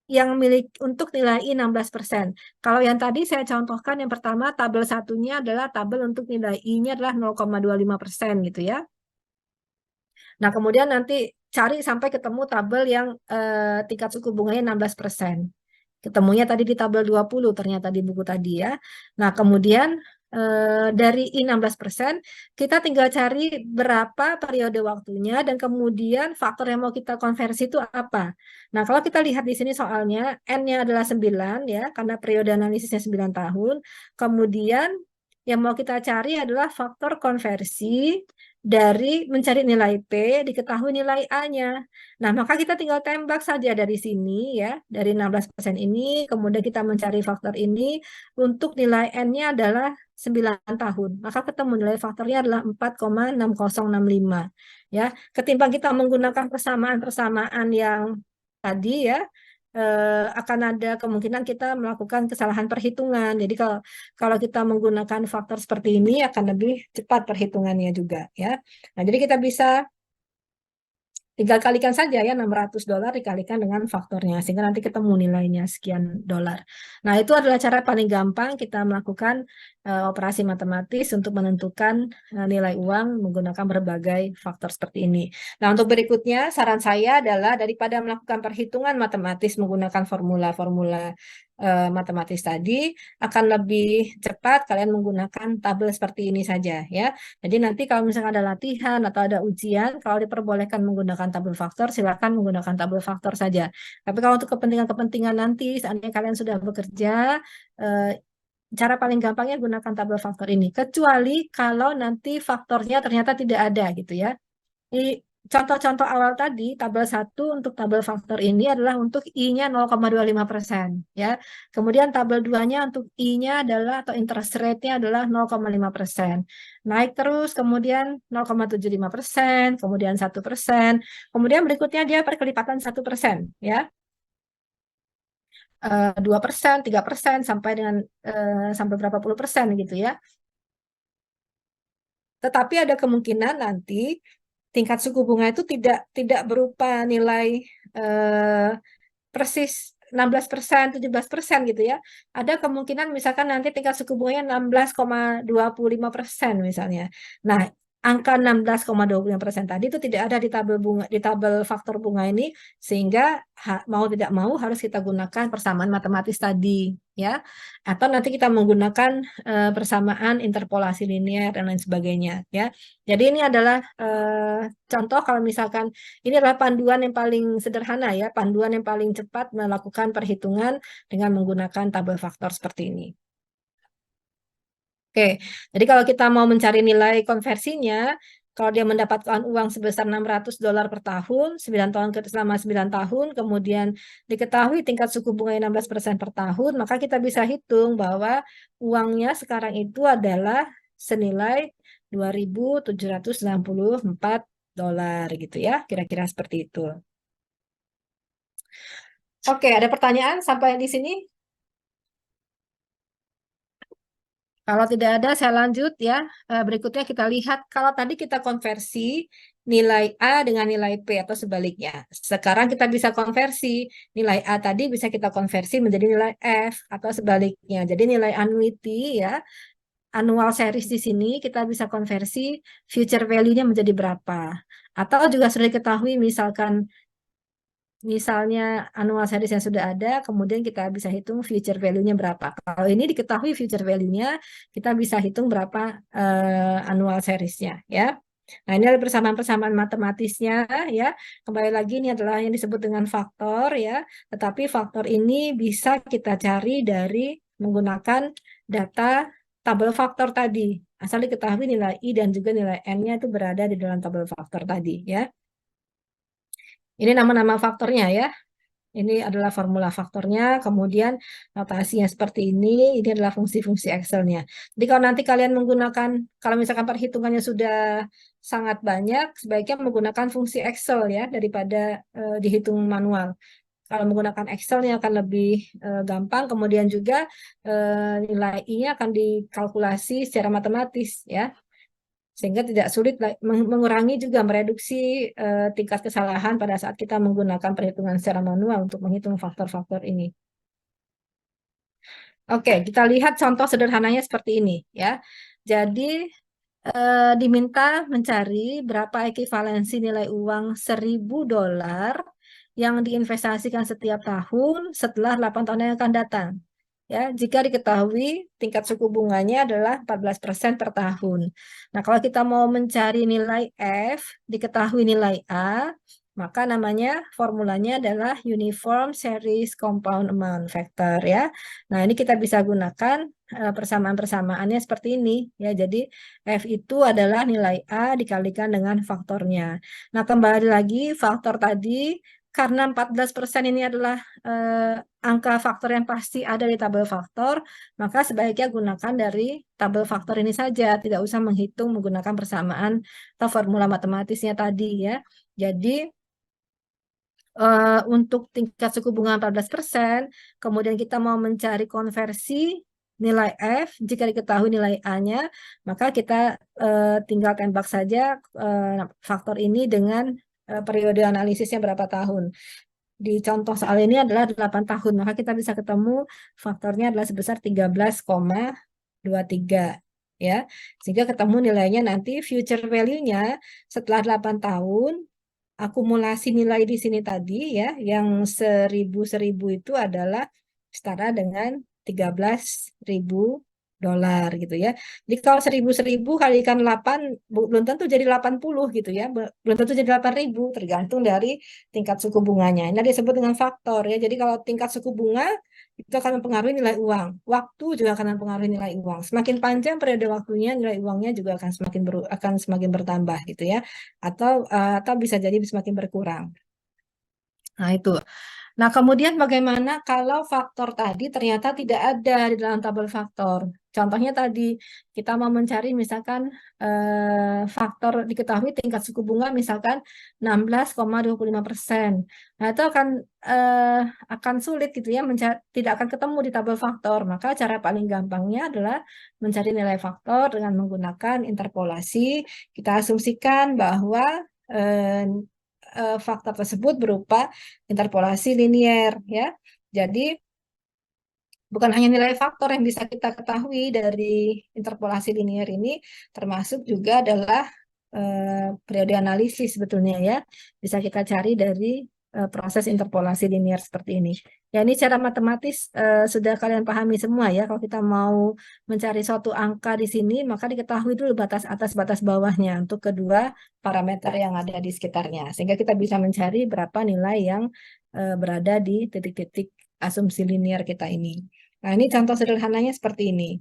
yang untuk nilai I 16%. Kalau yang tadi saya contohkan yang pertama, tabel satunya adalah tabel untuk nilai I-nya adalah 0,25% gitu ya. Nah, kemudian nanti cari sampai ketemu tabel yang tingkat suku bunganya 16%. Ketemunya tadi di tabel 20 ternyata di buku tadi ya. Nah, kemudian dari I 16%, kita tinggal cari berapa periode waktunya dan kemudian faktor yang mau kita konversi itu apa. Nah, kalau kita lihat di sini soalnya N-nya adalah 9 ya, karena periode analisisnya 9 tahun. Kemudian yang mau kita cari adalah faktor konversi dari mencari nilai P diketahui nilai A-nya. Nah, maka kita tinggal tembak saja dari sini ya, dari 16% ini, kemudian kita mencari faktor ini untuk nilai N-nya adalah 9 tahun. Maka ketemu nilai faktornya adalah 4,6065 ya. Ketimbang kita menggunakan persamaan-persamaan yang tadi ya, akan ada kemungkinan kita melakukan kesalahan perhitungan. Jadi kalau kita menggunakan faktor seperti ini akan lebih cepat perhitungannya juga ya. Nah, jadi kita bisa tinggal kalikan saja ya, $600 dikalikan dengan faktornya sehingga nanti ketemu nilainya sekian dolar. Nah, itu adalah cara paling gampang kita melakukan operasi matematis untuk menentukan nilai uang menggunakan berbagai faktor seperti ini. Nah, untuk berikutnya saran saya adalah daripada melakukan perhitungan matematis menggunakan formula-formula matematis tadi, akan lebih cepat kalian menggunakan tabel seperti ini saja ya. Jadi nanti kalau misalkan ada latihan atau ada ujian, kalau diperbolehkan menggunakan tabel faktor, silakan menggunakan tabel faktor saja. Tapi kalau untuk kepentingan-kepentingan nanti, seandainya kalian sudah bekerja, cara paling gampangnya gunakan tabel faktor ini. Kecuali kalau nanti faktornya ternyata tidak ada gitu ya. Di contoh-contoh awal tadi, tabel 1 untuk tabel faktor ini adalah untuk I-nya 0,25% ya. Kemudian tabel 2-nya untuk I-nya adalah atau interest rate-nya adalah 0,5%. Naik terus, kemudian 0,75%, kemudian 1%, kemudian berikutnya dia perkelipatan 1% ya. 2%, 3% sampai dengan sampai berapa puluh persen gitu ya. Tetapi ada kemungkinan nanti tingkat suku bunga itu tidak berupa nilai persis 16%, 17% gitu ya. Ada kemungkinan misalkan nanti tingkat suku bunganya 16,25% misalnya. Nah, angka 16,25% tadi itu tidak ada di tabel bunga, di tabel faktor bunga ini, sehingga mau tidak mau harus kita gunakan persamaan matematis tadi ya. Atau nanti kita menggunakan persamaan interpolasi linear dan lain sebagainya ya. Jadi ini adalah contoh kalau misalkan ini adalah panduan yang paling sederhana ya, panduan yang paling cepat melakukan perhitungan dengan menggunakan tabel faktor seperti ini. Oke, jadi kalau kita mau mencari nilai konversinya, kalau dia mendapatkan uang sebesar $600 per tahun, 9 tahun selama 9 tahun, kemudian diketahui tingkat suku bunga 16% per tahun, maka kita bisa hitung bahwa uangnya sekarang itu adalah senilai $2.764 gitu ya, kira-kira seperti itu. Oke, ada pertanyaan sampai di sini? Kalau tidak ada, saya lanjut ya. Berikutnya kita lihat, kalau tadi kita konversi nilai A dengan nilai P atau sebaliknya. Sekarang kita bisa konversi nilai A tadi bisa kita konversi menjadi nilai F atau sebaliknya. Jadi nilai annuity ya, annual series di sini kita bisa konversi future value-nya menjadi berapa. Atau juga sudah diketahui misalnya annual series yang sudah ada, kemudian kita bisa hitung future value-nya berapa. Kalau ini diketahui future value-nya, kita bisa hitung berapa annual series-nya ya. Nah, ini adalah persamaan-persamaan matematisnya ya. Kembali lagi ini adalah yang disebut dengan faktor ya. Tetapi faktor ini bisa kita cari dari menggunakan data tabel faktor tadi. Asal diketahui nilai I dan juga nilai N-nya itu berada di dalam tabel faktor tadi ya. Ini nama-nama faktornya ya. Ini adalah formula faktornya, kemudian notasinya seperti ini adalah fungsi-fungsi Excel-nya. Jadi kalau nanti kalian menggunakan, kalau misalkan perhitungannya sudah sangat banyak, sebaiknya menggunakan fungsi Excel ya, daripada dihitung manual. Kalau menggunakan Excel-nya akan lebih gampang, kemudian juga nilai I-nya akan dikalkulasi secara matematis ya. Sehingga tidak sulit mengurangi juga mereduksi tingkat kesalahan pada saat kita menggunakan perhitungan secara manual untuk menghitung faktor-faktor ini. Oke, kita lihat contoh sederhananya seperti ini ya. Jadi diminta mencari berapa ekivalensi nilai uang $1.000 yang diinvestasikan setiap tahun setelah 8 tahun yang akan datang. Ya, jika diketahui tingkat suku bunganya adalah 14% per tahun. Nah, kalau kita mau mencari nilai F, diketahui nilai A, maka namanya formulanya adalah Uniform Series Compound Amount Factor ya. Nah, ini kita bisa gunakan persamaan-persamaannya seperti ini ya. Jadi F itu adalah nilai A dikalikan dengan faktornya. Nah, kembali lagi faktor tadi karena 14% ini adalah angka faktor yang pasti ada di tabel faktor, maka sebaiknya gunakan dari tabel faktor ini saja, tidak usah menghitung menggunakan persamaan atau formula matematisnya tadi ya. Jadi untuk tingkat suku bunga 14%, kemudian kita mau mencari konversi nilai F, jika diketahui nilai A-nya, maka kita tinggal tembak saja faktor ini dengan periode analisisnya berapa tahun. Di contoh soal ini adalah 8 tahun, maka kita bisa ketemu faktornya adalah sebesar 13,23 ya. Sehingga ketemu nilainya nanti future value-nya setelah 8 tahun akumulasi nilai di sini tadi ya, yang 1000 itu adalah setara dengan 13.000 dolar gitu ya. Jadi kalau 1000 kalikan 8 belum tentu jadi 80 gitu ya. Belum tentu jadi 8.000 tergantung dari tingkat suku bunganya. Ini disebut dengan faktor ya. Jadi kalau tingkat suku bunga itu akan mempengaruhi nilai uang. Waktu juga akan mempengaruhi nilai uang. Semakin panjang periode waktunya, nilai uangnya juga akan semakin bertambah gitu ya. Atau bisa jadi semakin berkurang. Nah, itu. Nah, kemudian bagaimana kalau faktor tadi ternyata tidak ada di dalam tabel faktor? Contohnya tadi, kita mau mencari misalkan faktor diketahui tingkat suku bunga misalkan 16,25%. Nah, itu akan sulit gitu ya, tidak akan ketemu di tabel faktor. Maka cara paling gampangnya adalah mencari nilai faktor dengan menggunakan interpolasi. Kita asumsikan bahwa faktor tersebut berupa interpolasi linier ya. Jadi bukan hanya nilai faktor yang bisa kita ketahui dari interpolasi linier ini, termasuk juga adalah periode analisis sebetulnya ya. Bisa kita cari dari proses interpolasi linier seperti ini. Ya, ini secara matematis sudah kalian pahami semua ya. Kalau kita mau mencari suatu angka di sini, maka diketahui dulu batas atas, batas bawahnya untuk kedua parameter yang ada di sekitarnya. Sehingga kita bisa mencari berapa nilai yang berada di titik-titik asumsi linier kita ini. Nah, ini contoh sederhananya seperti ini.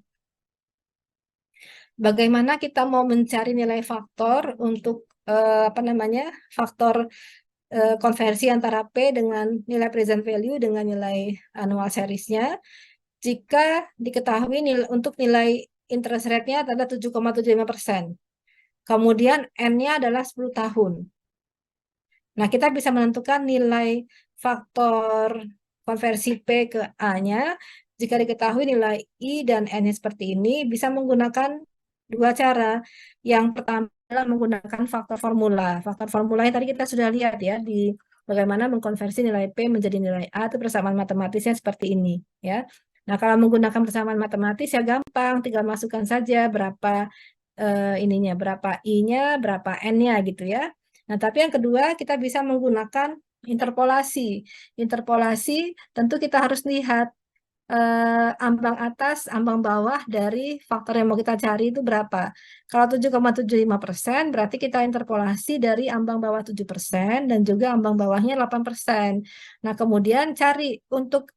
Bagaimana kita mau mencari nilai faktor untuk faktor konversi antara P dengan nilai present value dengan nilai annual series-nya jika diketahui untuk nilai interest rate-nya adalah 7,75%. Kemudian N-nya adalah 10 tahun. Nah, kita bisa menentukan nilai faktor konversi P ke A-nya jika diketahui nilai I dan N-nya seperti ini bisa menggunakan dua cara. Yang pertama adalah menggunakan faktor formula. Faktor formulanya tadi kita sudah lihat ya di bagaimana mengkonversi nilai P menjadi nilai A, itu persamaan matematisnya seperti ini ya. Nah, kalau menggunakan persamaan matematis ya gampang, tinggal masukkan saja berapa berapa I-nya, berapa N-nya gitu ya. Nah, tapi yang kedua kita bisa menggunakan interpolasi. Interpolasi tentu kita harus lihat ambang atas, ambang bawah dari faktor yang mau kita cari itu berapa. Kalau 7,75% berarti kita interpolasi dari ambang bawah 7% dan juga ambang bawahnya 8%. Nah, kemudian cari untuk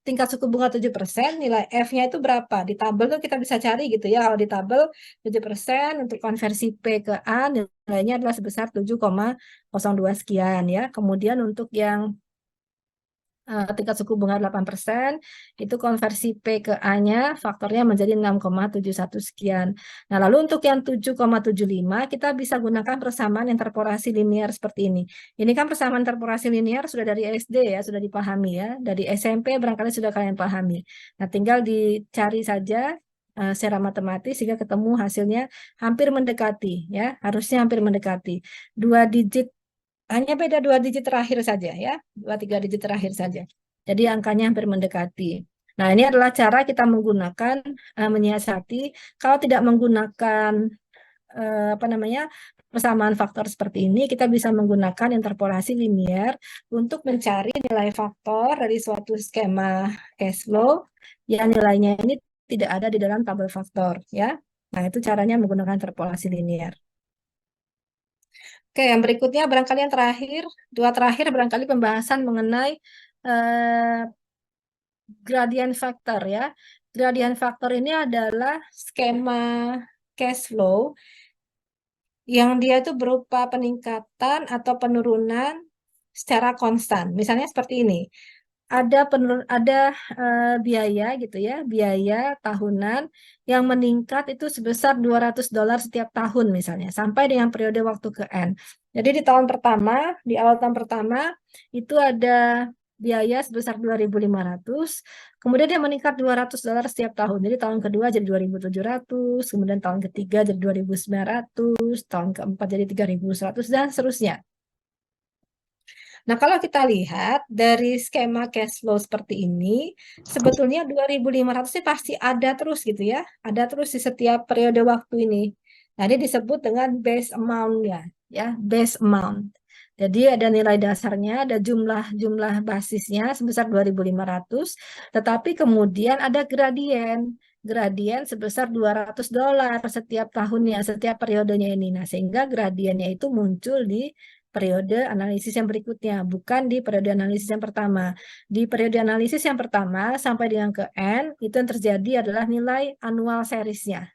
tingkat suku bunga 7%, nilai F-nya itu berapa? Di tabel tuh kita bisa cari gitu ya. Kalau di tabel 7% untuk konversi P ke A nilainya adalah sebesar 7,02 sekian ya. Kemudian untuk yang tingkat suku bunga 8%, itu konversi P ke A-nya faktornya menjadi 6,71 sekian. Nah, lalu untuk yang 7,75 kita bisa gunakan persamaan interpolasi linier seperti ini. Ini kan persamaan interpolasi linier sudah dari SD ya, sudah dipahami ya. Dari SMP barangkali sudah kalian pahami. Nah, tinggal dicari saja secara matematis sehingga ketemu hasilnya hampir mendekati ya, harusnya hampir mendekati. Hanya beda 2 digit terakhir saja ya, 2-3 digit terakhir saja. Jadi angkanya hampir mendekati. Nah, ini adalah cara kita menggunakan menyiasati. Kalau tidak menggunakan persamaan faktor seperti ini, kita bisa menggunakan interpolasi linier untuk mencari nilai faktor dari suatu skema cash flow yang nilainya ini tidak ada di dalam tabel faktor ya. Nah, itu caranya menggunakan interpolasi linier. Oke, yang berikutnya barangkali yang terakhir, dua terakhir barangkali pembahasan mengenai eh, gradient factor ya. Gradient factor ini adalah skema cash flow yang dia itu berupa peningkatan atau penurunan secara konstan. Misalnya seperti ini. Ada biaya gitu ya, biaya tahunan yang meningkat itu sebesar $200 setiap tahun misalnya, sampai dengan periode waktu ke N. Jadi di tahun pertama, di awal tahun pertama itu ada biaya sebesar 2.500, kemudian dia meningkat $200 setiap tahun. Jadi tahun kedua jadi 2.700, kemudian tahun ketiga jadi 2.900, tahun keempat jadi 3.100 dan seterusnya. Nah, kalau kita lihat dari skema cash flow seperti ini, sebetulnya 2.500 sih pasti ada terus gitu ya. Ada terus di setiap periode waktu ini. Nah, ini disebut dengan base amount ya, base amount. Jadi ada nilai dasarnya, ada jumlah basisnya sebesar 2.500, tetapi kemudian ada gradien sebesar $200 setiap tahunnya, setiap periodenya ini. Nah, sehingga gradiennya itu muncul di periode analisis yang berikutnya, bukan di periode analisis yang pertama. Di periode analisis yang pertama sampai dengan ke N, itu yang terjadi adalah nilai annual seriesnya.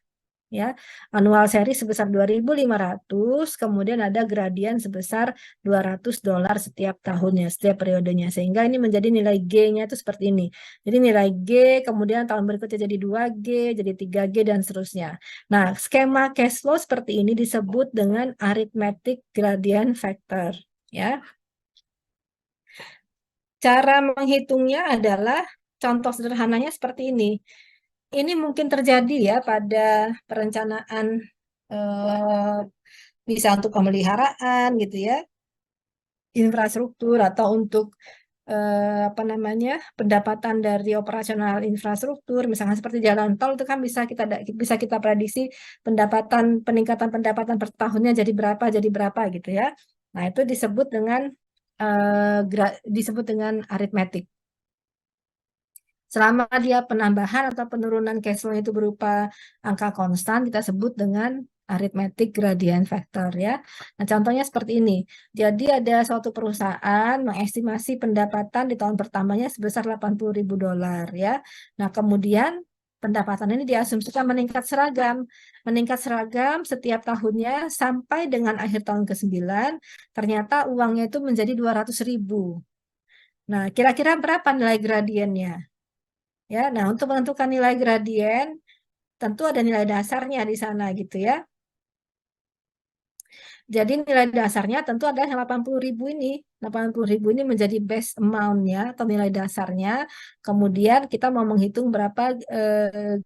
Ya, annual series sebesar 2.500, kemudian ada gradien sebesar $200 setiap tahunnya, setiap periodenya. Sehingga ini menjadi nilai G-nya itu seperti ini. Jadi nilai G, kemudian tahun berikutnya jadi 2G, jadi 3G, dan seterusnya. Nah, skema cash flow seperti ini disebut dengan arithmetic gradient factor. Ya, cara menghitungnya adalah contoh sederhananya seperti ini. Ini mungkin terjadi ya pada perencanaan eh, bisa untuk pemeliharaan gitu ya, infrastruktur atau untuk apa namanya pendapatan dari operasional infrastruktur, misalnya seperti jalan tol itu kan bisa kita prediksi peningkatan pendapatan per tahunnya jadi berapa gitu ya. Nah itu disebut dengan aritmetik. Selama dia penambahan atau penurunan cash flow itu berupa angka konstan, kita sebut dengan arithmetic gradient factor ya. Nah, contohnya seperti ini. Jadi ada suatu perusahaan mengestimasi pendapatan di tahun pertamanya sebesar $80.000 ya. Nah, kemudian pendapatan ini diasumsikan meningkat seragam setiap tahunnya sampai dengan akhir tahun ke-9, ternyata uangnya itu menjadi 200.000. Nah, kira-kira berapa nilai gradiennya? Ya, nah untuk menentukan nilai gradien tentu ada nilai dasarnya di sana gitu ya. Jadi nilai dasarnya tentu adalah 80.000 ini. 80.000 ini menjadi base amount-nya atau nilai dasarnya. Kemudian kita mau menghitung berapa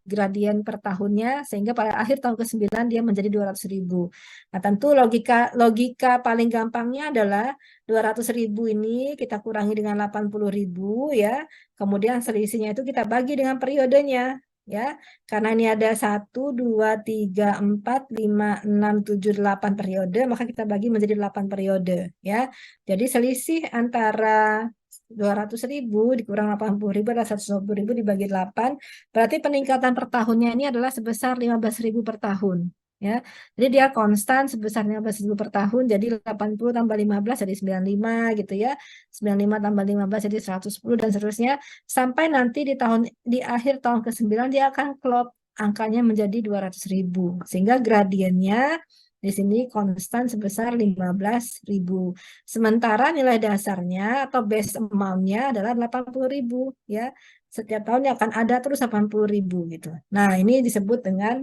gradien per tahunnya sehingga pada akhir tahun ke-9 dia menjadi 200.000. Nah, tentu logika paling gampangnya adalah 200.000 ini kita kurangi dengan 80.000 ya. Kemudian selisihnya itu kita bagi dengan periodenya. Ya, karena ini ada 1, 2, 3, 4, 5, 6, 7, 8 periode, maka kita bagi menjadi 8 periode. Ya, jadi selisih antara 200.000 dikurang 80.000 adalah 120.000 dibagi 8. Berarti peningkatan per tahunnya ini adalah sebesar 15.000 per tahun. Ya, jadi dia konstan sebesar 15.000 per tahun, jadi 80 tambah 15 jadi 95 gitu ya. 95 tambah 15 jadi 110 dan seterusnya. Sampai nanti di akhir tahun ke-9 dia akan klop angkanya menjadi 200.000. Sehingga gradiennya di sini konstan sebesar 15.000. Sementara nilai dasarnya atau base amount-nya adalah 80.000 ya. Setiap tahunnya akan ada terus 80.000 gitu. Nah, ini disebut dengan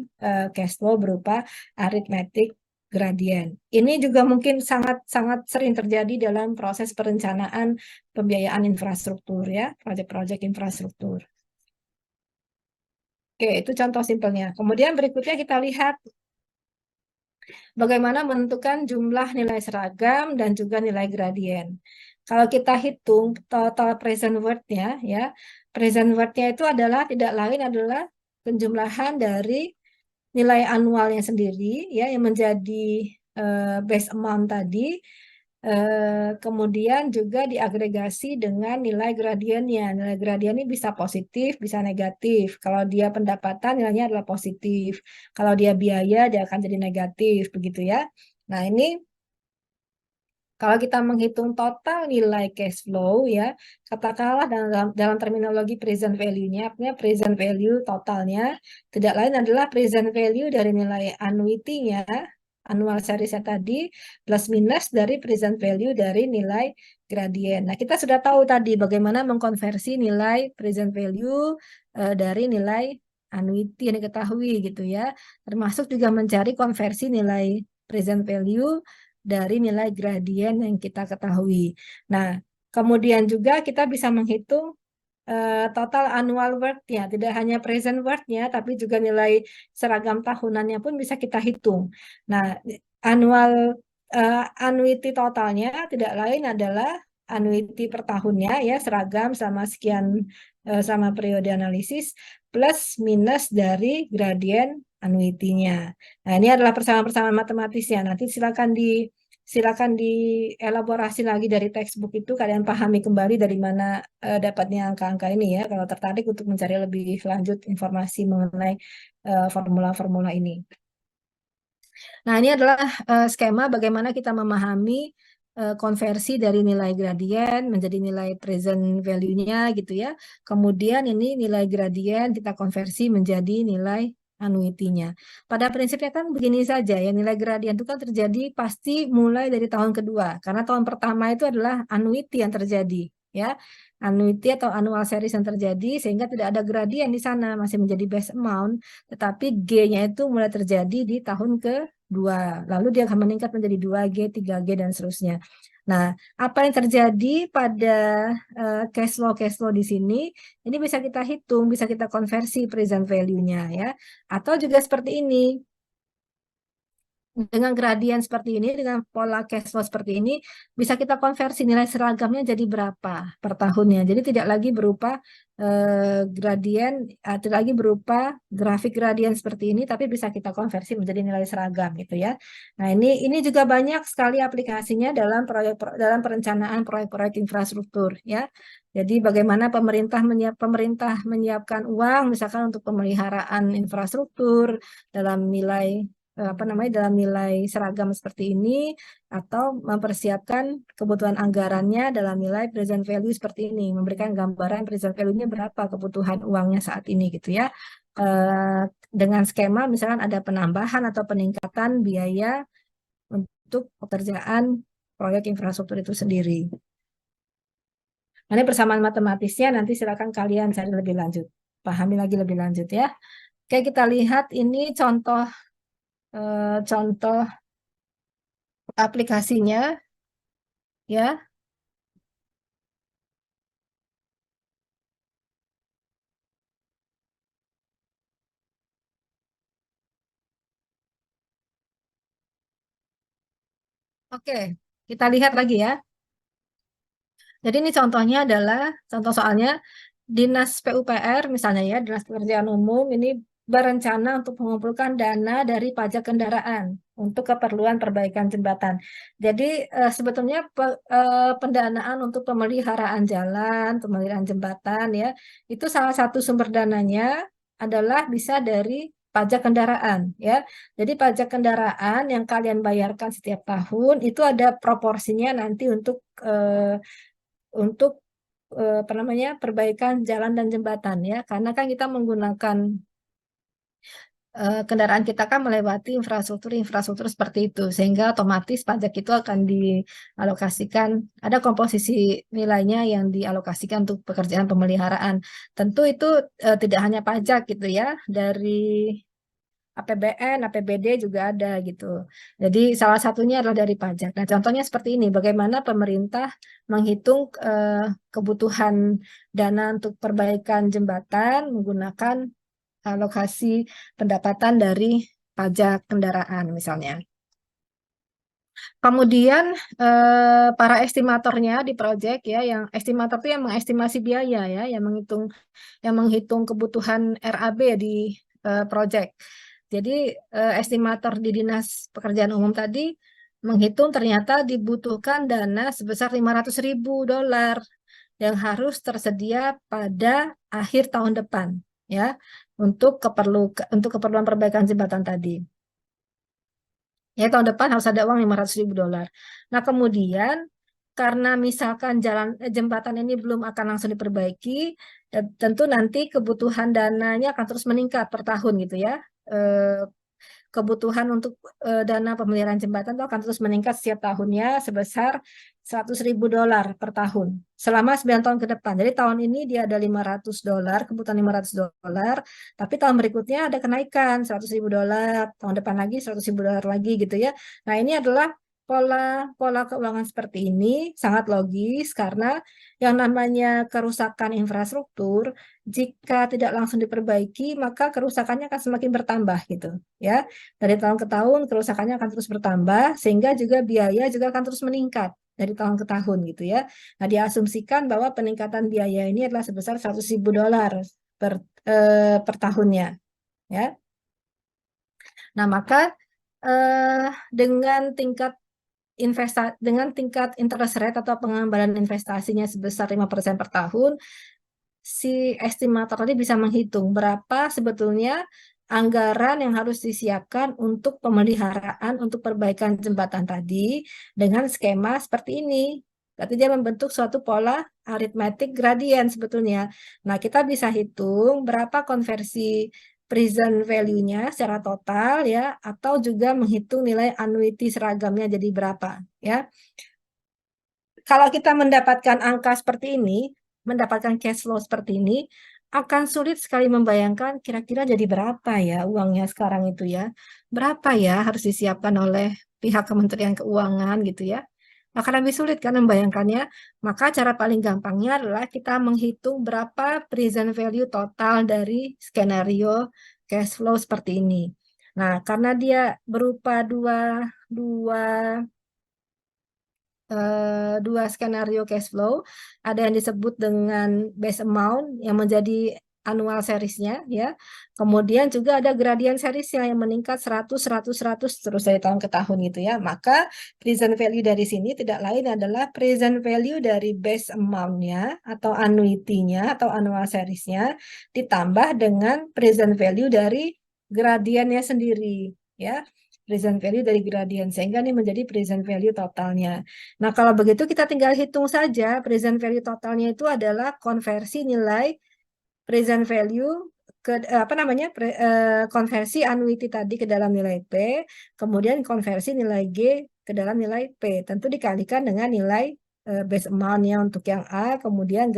cash flow berupa arithmetic gradient. Ini juga mungkin sangat sering terjadi dalam proses perencanaan pembiayaan infrastruktur ya, proyek-proyek infrastruktur. Oke, itu contoh simpelnya. Kemudian berikutnya kita lihat bagaimana menentukan jumlah nilai seragam dan juga nilai gradien. Kalau kita hitung total present worth-nya, ya, present worth-nya itu adalah tidak lain adalah penjumlahan dari nilai anualnya sendiri, ya, yang menjadi base amount tadi, kemudian juga diagregasi dengan nilai gradiennya. Nilai gradiennya ini bisa positif, bisa negatif. Kalau dia pendapatan, nilainya adalah positif. Kalau dia biaya, dia akan jadi negatif, begitu ya. Nah, ini Kalau kita menghitung total nilai cash flow ya, katakanlah dalam terminologi present value-nya, artinya present value totalnya tidak lain adalah present value dari nilai annuity-nya, annual series tadi, plus minus dari present value dari nilai gradien. Nah, kita sudah tahu tadi bagaimana mengkonversi nilai present value dari nilai annuity yang diketahui gitu ya. Termasuk juga mencari konversi nilai present value dari nilai gradien yang kita ketahui. Nah, kemudian juga kita bisa menghitung total annual worth-nya, tidak hanya present worth-nya, tapi juga nilai seragam tahunannya pun bisa kita hitung. Nah, annuity totalnya tidak lain adalah annuity per tahunnya ya, seragam sama sekian sama periode analisis plus minus dari gradien annuity-nya. Nah, ini adalah persamaan-persamaan matematisnya. Nanti silakan dielaborasi lagi dari textbook itu, kalian pahami kembali dari mana dapatnya angka-angka ini ya, kalau tertarik untuk mencari lebih lanjut informasi mengenai formula-formula ini. Nah, ini adalah skema bagaimana kita memahami konversi dari nilai gradien menjadi nilai present value-nya gitu ya. Kemudian ini nilai gradien kita konversi menjadi nilai annuity-nya. Pada prinsipnya kan begini saja ya, nilai gradien itu kan terjadi pasti mulai dari tahun kedua, karena tahun pertama itu adalah annuity yang terjadi ya. Annuity atau annual series yang terjadi sehingga tidak ada gradien di sana, masih menjadi base amount, tetapi G-nya itu mulai terjadi di tahun kedua. Lalu dia akan meningkat menjadi 2G, 3G dan seterusnya. Nah, apa yang terjadi pada cash flow di sini, ini bisa kita hitung, bisa kita konversi present value-nya ya. Atau juga seperti ini. Dengan gradien seperti ini, dengan pola cash flow seperti ini, bisa kita konversi nilai seragamnya jadi berapa per tahunnya. Jadi tidak lagi berupa gradien, tidak lagi berupa grafik gradien seperti ini, tapi bisa kita konversi menjadi nilai seragam gitu ya. Nah, ini juga banyak sekali aplikasinya dalam perencanaan proyek-proyek infrastruktur ya. Jadi bagaimana pemerintah menyiapkan uang misalkan untuk pemeliharaan infrastruktur dalam dalam nilai seragam seperti ini, atau mempersiapkan kebutuhan anggarannya dalam nilai present value seperti ini, memberikan gambaran present value-nya berapa kebutuhan uangnya saat ini gitu ya. Dengan skema misalkan ada penambahan atau peningkatan biaya untuk pekerjaan proyek infrastruktur itu sendiri. Ini persamaan matematisnya, nanti silakan kalian cari lebih lanjut, pahami lagi lebih lanjut ya. Oke, kita lihat ini contoh aplikasinya ya. Oke, kita lihat lagi ya. Jadi ini contohnya adalah contoh soalnya Dinas PUPR misalnya ya, Dinas Pekerjaan Umum ini berencana untuk mengumpulkan dana dari pajak kendaraan untuk keperluan perbaikan jembatan. Jadi sebetulnya pendanaan untuk pemeliharaan jalan, pemeliharaan jembatan ya, itu salah satu sumber dananya adalah bisa dari pajak kendaraan ya. Jadi pajak kendaraan yang kalian bayarkan setiap tahun itu ada proporsinya nanti untuk perbaikan jalan dan jembatan ya, karena kan kita menggunakan kendaraan kita kan melewati infrastruktur seperti itu, sehingga otomatis pajak itu akan dialokasikan, ada komposisi nilainya yang dialokasikan untuk pekerjaan pemeliharaan. Tentu itu tidak hanya pajak gitu ya, dari APBN, APBD juga ada gitu. Jadi salah satunya adalah dari pajak. Nah, contohnya seperti ini, bagaimana pemerintah menghitung kebutuhan dana untuk perbaikan jembatan menggunakan alokasi pendapatan dari pajak kendaraan misalnya. Kemudian para estimatornya di proyek ya, yang estimator itu yang mengestimasi biaya ya, yang menghitung kebutuhan RAB di proyek. Jadi estimator di Dinas Pekerjaan Umum tadi menghitung ternyata dibutuhkan dana sebesar $500.000 yang harus tersedia pada akhir tahun depan ya, untuk keperluan perbaikan jembatan tadi. Ya, tahun depan harus ada uang 500.000 dolar. Nah, kemudian karena misalkan jembatan ini belum akan langsung diperbaiki, tentu nanti kebutuhan dananya akan terus meningkat per tahun gitu ya. Kebutuhan untuk dana pemeliharaan jembatan itu akan terus meningkat setiap tahunnya sebesar 100.000 dolar per tahun selama 9 tahun ke depan. Jadi tahun ini dia ada 500 dolar, kebutuhan 500 dolar, tapi tahun berikutnya ada kenaikan 100.000 dolar, tahun depan lagi 100.000 dolar lagi gitu ya. Nah, ini adalah pola keuangan seperti ini sangat logis karena yang namanya kerusakan infrastruktur jika tidak langsung diperbaiki maka kerusakannya akan semakin bertambah gitu ya. Dari tahun ke tahun kerusakannya akan terus bertambah sehingga juga biaya juga akan terus meningkat dari tahun ke tahun gitu ya. Nah, diasumsikan bahwa peningkatan biaya ini adalah sebesar 100.000 dolar per per tahunnya ya. Nah, maka dengan tingkat interest rate atau pengembangan investasinya sebesar 5% per tahun, si estimator tadi bisa menghitung berapa sebetulnya anggaran yang harus disiapkan untuk pemeliharaan untuk perbaikan jembatan tadi dengan skema seperti ini. Berarti dia membentuk suatu pola aritmetik gradien sebetulnya. Nah, kita bisa hitung berapa konversi present value-nya secara total ya, atau juga menghitung nilai annuity seragamnya jadi berapa ya. Kalau kita mendapatkan angka seperti ini, mendapatkan cash flow seperti ini, akan sulit sekali membayangkan kira-kira jadi berapa ya uangnya sekarang itu ya. Berapa ya harus disiapkan oleh pihak Kementerian Keuangan gitu ya. Akan lebih sulit kan membayangkannya. Maka cara paling gampangnya adalah kita menghitung berapa present value total dari skenario cash flow seperti ini. Nah, karena dia berupa dua skenario cash flow, ada yang disebut dengan base amount yang menjadi annual seriesnya ya. Kemudian juga ada gradient seriesnya yang meningkat 100 100 100 terus dari tahun ke tahun gitu ya. Maka present value dari sini tidak lain adalah present value dari base amount-nya atau annuity-nya atau annual seriesnya ditambah dengan present value dari gradiennya sendiri ya. Present value dari gradient sehingga ini menjadi present value totalnya. Nah, kalau begitu kita tinggal hitung saja present value totalnya itu adalah konversi nilai present value ke konversi annuity tadi ke dalam nilai P, kemudian konversi nilai G ke dalam nilai P. Tentu dikalikan dengan nilai base amount-nya untuk yang A, kemudian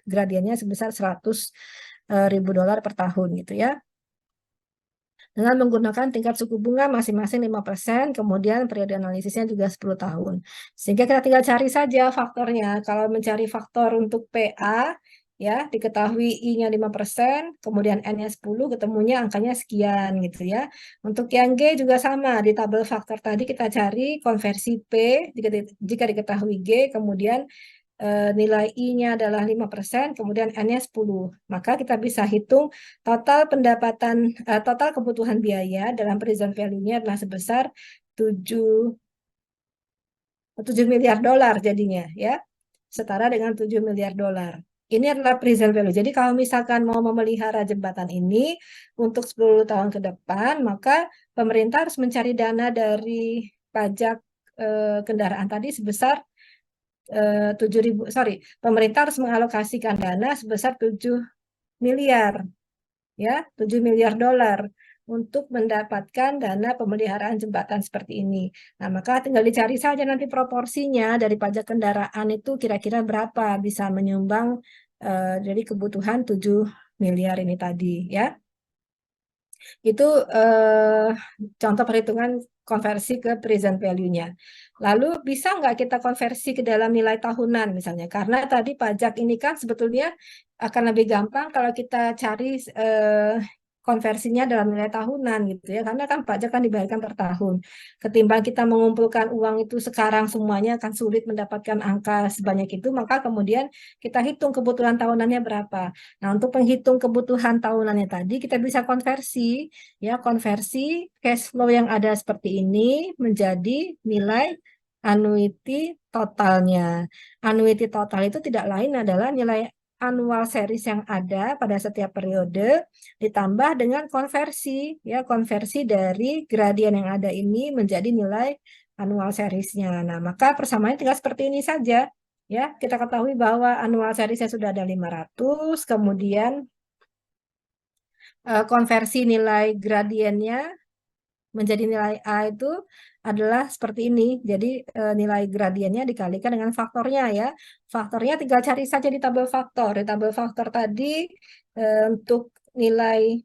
gradiennya sebesar 100.000 dolar per tahun gitu ya. Dengan menggunakan tingkat suku bunga masing-masing 5%, kemudian periode analisisnya juga 10 tahun. Sehingga kita tinggal cari saja faktornya. Kalau mencari faktor untuk PA, ya diketahui I-nya 5%, kemudian N-nya 10, ketemunya angkanya sekian gitu ya. Untuk yang G juga sama, di tabel faktor tadi kita cari konversi P, jika diketahui G, kemudian nilai I-nya adalah 5%, kemudian N-nya 10. Maka kita bisa hitung total kebutuhan biaya dalam present value-nya adalah sebesar 7 miliar dolar jadinya ya. Setara dengan 7 miliar dolar. Ini adalah present value. Jadi kalau misalkan mau memelihara jembatan ini untuk 10 tahun ke depan, maka pemerintah harus mencari dana dari pajak kendaraan tadi sebesar 7.000, pemerintah harus mengalokasikan dana sebesar 7 miliar, ya, 7 miliar dolar untuk mendapatkan dana pemeliharaan jembatan seperti ini. Nah, maka tinggal dicari saja nanti proporsinya dari pajak kendaraan itu kira-kira berapa bisa menyumbang dari kebutuhan 7 miliar ini tadi, ya. Itu contoh perhitungan konversi ke present value-nya. Lalu bisa nggak kita konversi ke dalam nilai tahunan misalnya? Karena tadi pajak ini kan sebetulnya akan lebih gampang kalau kita cari konversinya dalam nilai tahunan gitu ya. Karena kan pajak kan dibayarkan per tahun. Ketimbang kita mengumpulkan uang itu sekarang semuanya akan sulit mendapatkan angka sebanyak itu, maka kemudian kita hitung kebutuhan tahunannya berapa. Nah, untuk penghitung kebutuhan tahunannya tadi kita bisa konversi cash flow yang ada seperti ini menjadi nilai annuity totalnya. Annuity total itu tidak lain adalah nilai annual series yang ada pada setiap periode ditambah dengan konversi, ya, konversi dari gradien yang ada ini menjadi nilai annual seriesnya. Nah, maka persamaannya tinggal seperti ini saja. Ya, kita ketahui bahwa annual seriesnya sudah ada 500, kemudian konversi nilai gradiennya menjadi nilai A itu adalah seperti ini. Jadi nilai gradiennya dikalikan dengan faktornya ya. Faktornya tinggal cari saja di tabel faktor. Di tabel faktor tadi untuk nilai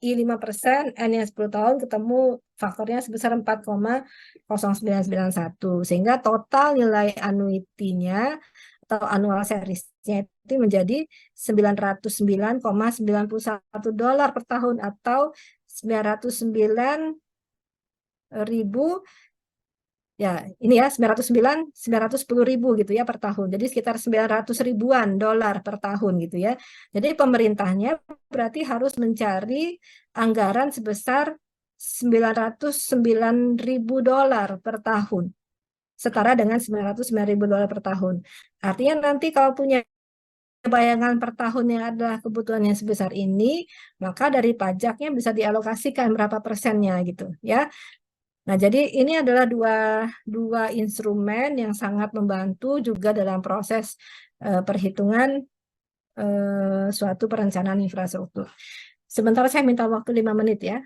I 5%, N yang 10 tahun ketemu faktornya sebesar 4,0991. Sehingga total nilai annuity-nya atau annual series-nya itu menjadi $909,91 per tahun atau 909.000, ya ini ya 910.000 gitu ya per tahun. Jadi sekitar 900 ribuan dolar per tahun gitu ya. Jadi pemerintahnya berarti harus mencari anggaran sebesar 909.000 dolar per tahun. Setara dengan 909.000 dolar per tahun. Artinya nanti kalau punya bayangan per tahunnya adalah kebutuhannya sebesar ini, maka dari pajaknya bisa dialokasikan berapa persennya gitu ya. Nah, jadi ini adalah dua instrumen yang sangat membantu juga dalam proses perhitungan suatu perencanaan infrastruktur. Sebentar saya minta waktu 5 menit ya.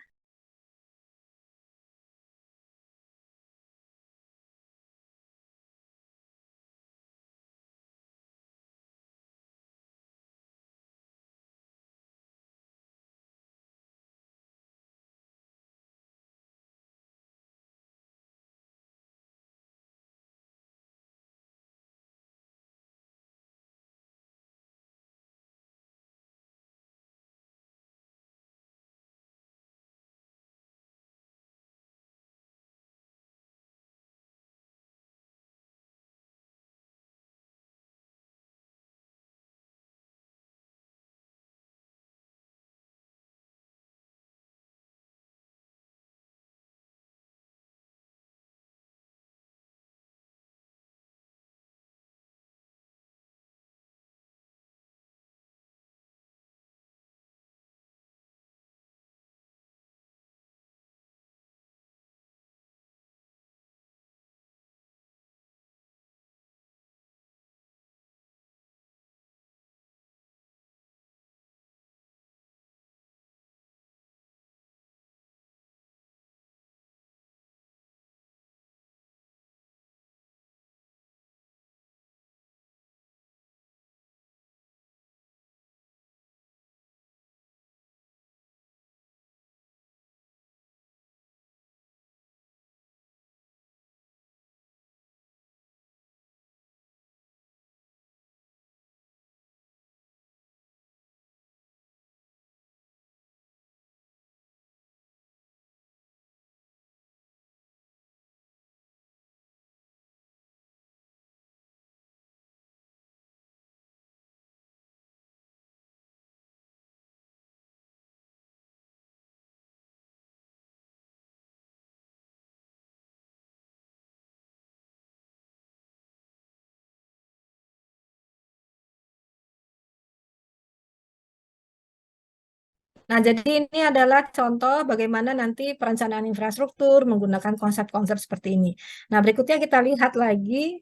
Nah, jadi ini adalah contoh bagaimana nanti perencanaan infrastruktur menggunakan konsep-konsep seperti ini. Nah, berikutnya kita lihat lagi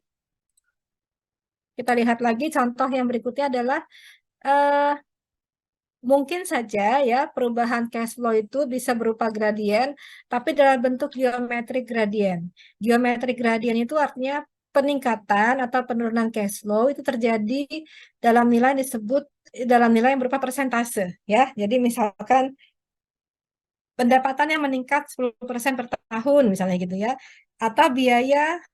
contoh yang berikutnya adalah mungkin saja ya perubahan cash flow itu bisa berupa gradien, tapi dalam bentuk geometrik gradien. Geometrik gradien itu artinya peningkatan atau penurunan cash flow itu terjadi dalam nilai yang berupa persentase ya. Jadi misalkan pendapatannya meningkat 10% per tahun misalnya gitu ya. Atau biaya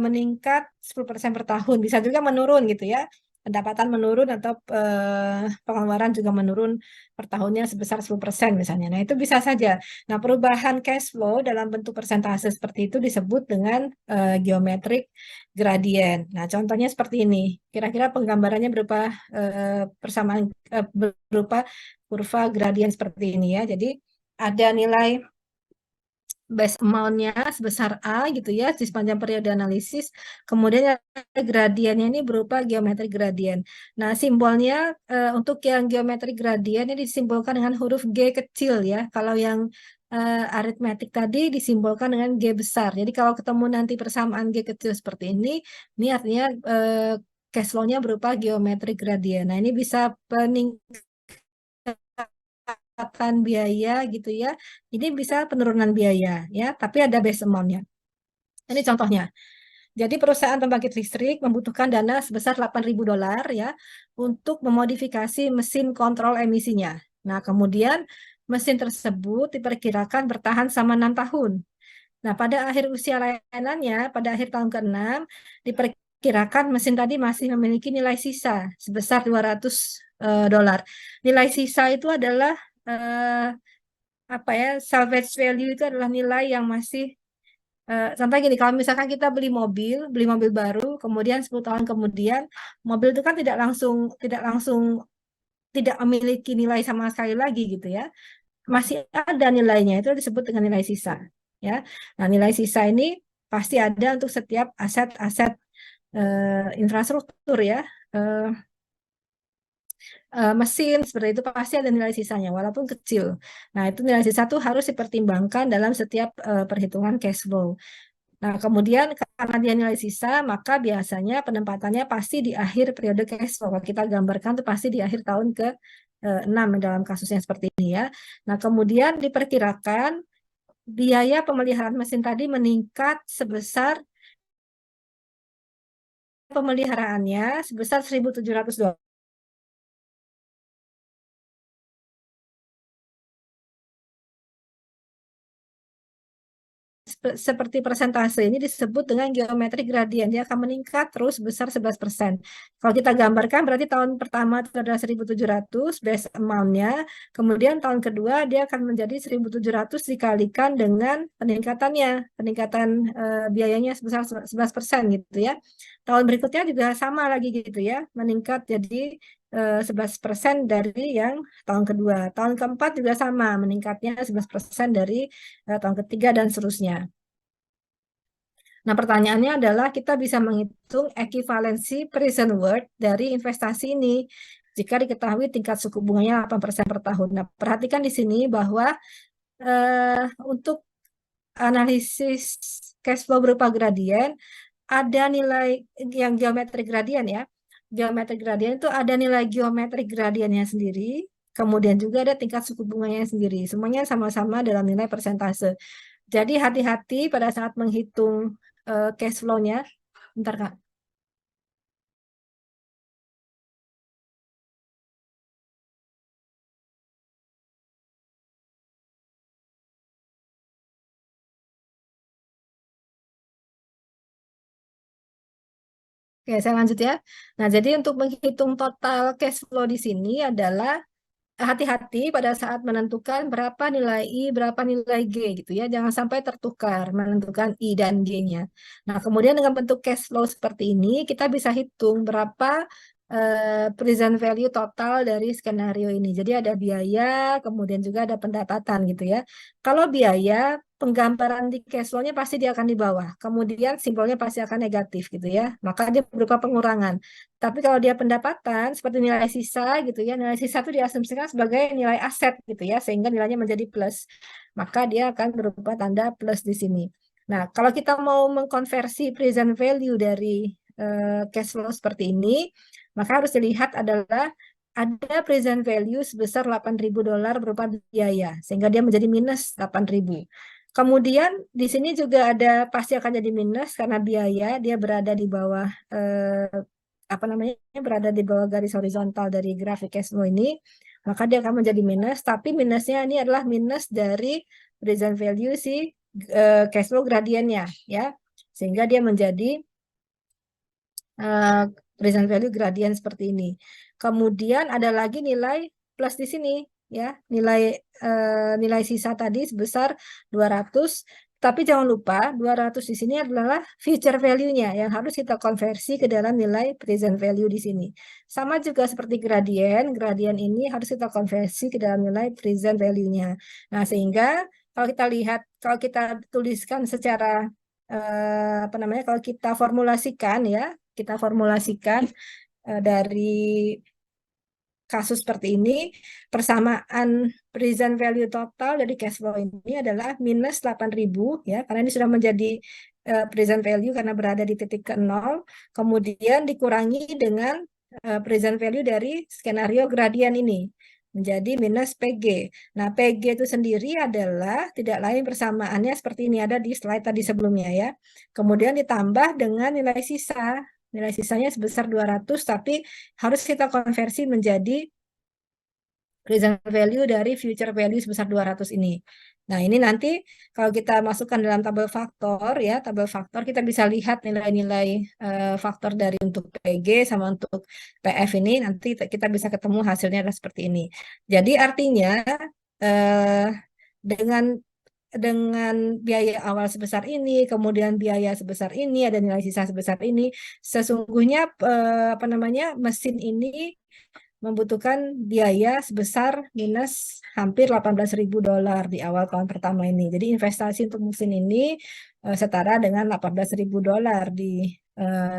meningkat 10% per tahun, bisa juga menurun gitu ya. Pendapatan menurun atau pengeluaran juga menurun per tahunnya sebesar 10% misalnya. Nah, itu bisa saja. Nah, perubahan cash flow dalam bentuk persentase seperti itu disebut dengan geometrik gradien. Nah, contohnya seperti ini. Kira-kira penggambarannya berupa persamaan berupa kurva gradien seperti ini ya. Jadi ada nilai base amount-nya sebesar A gitu ya di sepanjang periode analisis. Kemudian gradiennya ini berupa geometrik gradien. Nah, simbolnya untuk yang geometrik gradien ini disimbolkan dengan huruf G kecil ya. Kalau yang aritmetik tadi disimbolkan dengan G besar. Jadi kalau ketemu nanti persamaan G kecil seperti ini artinya cash flow-nya berupa geometrik gradien. Nah, ini bisa peningkatan biaya gitu ya. Ini bisa penurunan biaya ya, tapi ada base amount-nya. Ini contohnya. Jadi perusahaan pembangkit listrik membutuhkan dana sebesar $8.000 ya untuk memodifikasi mesin kontrol emisinya. Nah, kemudian mesin tersebut diperkirakan bertahan selama 6 tahun. Nah, pada akhir usia layanannya, pada akhir tahun ke-6, diperkirakan mesin tadi masih memiliki nilai sisa sebesar $200. Nilai sisa itu adalah apa ya, salvage value itu adalah nilai yang masih contohnya gini, kalau misalkan kita beli mobil baru, kemudian 10 tahun kemudian mobil itu kan tidak memiliki nilai sama sekali lagi gitu ya. Masih ada nilainya, itu disebut dengan nilai sisa ya. Nah, nilai sisa ini pasti ada untuk setiap aset-aset infrastruktur ya. Mesin seperti itu pasti ada nilai sisanya walaupun kecil. Nah, itu nilai sisa itu harus dipertimbangkan dalam setiap perhitungan cash flow. Nah, kemudian karena dia nilai sisa, maka biasanya penempatannya pasti di akhir periode cash flow. Kalau kita gambarkan itu pasti di akhir tahun ke-6 dalam kasusnya seperti ini ya. Nah, kemudian diperkirakan biaya pemeliharaan mesin tadi meningkat sebesar pemeliharaannya sebesar $1.700. Seperti persentase ini disebut dengan geometrik gradien. Dia akan meningkat terus sebesar 11%. Kalau kita gambarkan berarti tahun pertama itu adalah 1.700 base amount-nya. Kemudian tahun kedua dia akan menjadi 1.700 dikalikan dengan peningkatan biayanya sebesar 11% gitu ya. Tahun berikutnya juga sama lagi gitu ya, meningkat jadi 11% dari yang tahun kedua. Tahun keempat juga sama, meningkatnya 11% dari tahun ketiga dan seterusnya. Nah, pertanyaannya adalah kita bisa menghitung ekivalensi present worth dari investasi ini jika diketahui tingkat suku bunganya 8% per tahun. Nah, perhatikan di sini bahwa untuk analisis cash flow berupa gradien, ada nilai yang geometrik gradien ya. Geometrik gradien itu ada nilai geometrik gradiennya sendiri, kemudian juga ada tingkat suku bunganya sendiri. Semuanya sama-sama dalam nilai persentase. Jadi hati-hati pada saat menghitung cash flow-nya. Bentar, Kak. Oke, saya lanjut ya. Nah, jadi untuk menghitung total cash flow di sini adalah hati-hati pada saat menentukan berapa nilai I, berapa nilai G gitu ya. Jangan sampai tertukar menentukan I dan G-nya. Nah, kemudian dengan bentuk cash flow seperti ini, kita bisa hitung berapa present value total dari skenario ini. Jadi ada biaya, kemudian juga ada pendapatan gitu ya. Kalau biaya, penggambaran di cash flow-nya pasti dia akan di bawah. Kemudian simbolnya pasti akan negatif gitu ya. Maka dia berupa pengurangan. Tapi kalau dia pendapatan seperti nilai sisa gitu ya, nilai sisa itu diasumsikan sebagai nilai aset gitu ya, sehingga nilainya menjadi plus. Maka dia akan berupa tanda plus di sini. Nah, kalau kita mau mengkonversi present value dari cash flow seperti ini, maka harus dilihat adalah ada present value sebesar $8.000 berupa biaya, sehingga dia menjadi minus 8.000. Kemudian di sini juga ada pasti akan jadi minus karena biaya dia berada di bawah berada di bawah garis horizontal dari grafik cash flow ini, maka dia akan menjadi minus. Tapi minusnya ini adalah minus dari present value si cash flow gradiennya ya, sehingga dia menjadi present value gradien seperti ini. Kemudian ada lagi nilai plus di sini ya, nilai sisa tadi sebesar 200. Tapi jangan lupa 200 di sini adalah future value-nya yang harus kita konversi ke dalam nilai present value di sini. Sama juga seperti gradien ini harus kita konversi ke dalam nilai present value-nya. Nah, sehingga kalau kita lihat, kalau kita tuliskan secara apa namanya, kalau kita formulasikan ya, kita formulasikan dari kasus seperti ini, persamaan present value total dari cash flow ini adalah minus 8.000 ya, karena ini sudah menjadi present value karena berada di titik ke 0, kemudian dikurangi dengan present value dari skenario gradien ini menjadi minus PG. Nah, PG itu sendiri adalah tidak lain persamaannya seperti ini, ada di slide tadi sebelumnya ya. Kemudian ditambah dengan nilai sisa. Nilai sisanya sebesar 200, tapi harus kita konversi menjadi present value dari future value sebesar 200 ini. Nah, ini nanti kalau kita masukkan dalam tabel faktor ya, tabel faktor kita bisa lihat nilai-nilai faktor dari untuk PG sama untuk PF ini, nanti kita bisa ketemu hasilnya adalah seperti ini. Jadi artinya dengan biaya awal sebesar ini, kemudian biaya sebesar ini, ada nilai sisa sebesar ini, sesungguhnya apa namanya, mesin ini membutuhkan biaya sebesar minus hampir $18.000 di awal tahun pertama ini. Jadi investasi untuk mesin ini setara dengan $18.000 di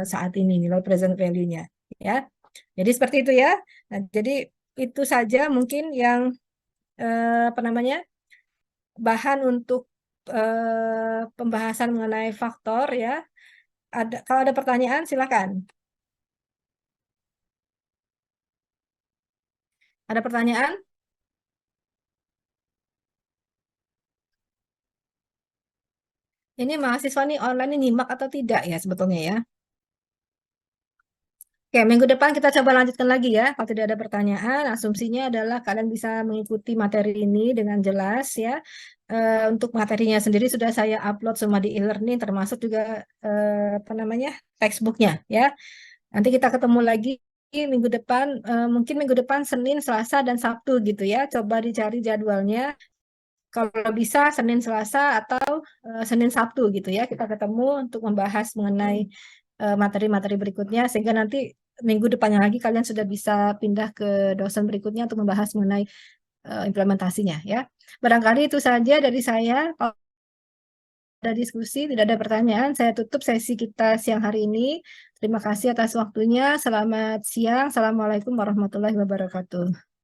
saat ini, nilai present value-nya ya. Jadi seperti itu ya. Nah, jadi itu saja mungkin yang apa namanya, bahan untuk pembahasan mengenai faktor ya. Kalau ada pertanyaan silakan. Ada pertanyaan? Ini mahasiswa nih online ini nyimak atau tidak ya sebetulnya ya? Oke, minggu depan kita coba lanjutkan lagi ya. Kalau tidak ada pertanyaan, asumsinya adalah kalian bisa mengikuti materi ini dengan jelas ya. Untuk materinya sendiri sudah saya upload semua di e-learning, termasuk juga apa namanya, textbooknya ya. Nanti kita ketemu lagi minggu depan, mungkin minggu depan Senin, Selasa, dan Sabtu gitu ya. Coba dicari jadwalnya. Kalau bisa Senin, Selasa, atau Senin, Sabtu gitu ya. Kita ketemu untuk membahas mengenai materi-materi berikutnya, sehingga nanti minggu depannya lagi kalian sudah bisa pindah ke dosen berikutnya untuk membahas mengenai implementasinya ya. Barangkali itu saja dari saya. Kalau ada diskusi, tidak ada pertanyaan, saya tutup sesi kita siang hari ini. Terima kasih atas waktunya. Selamat siang. Assalamualaikum warahmatullahi wabarakatuh.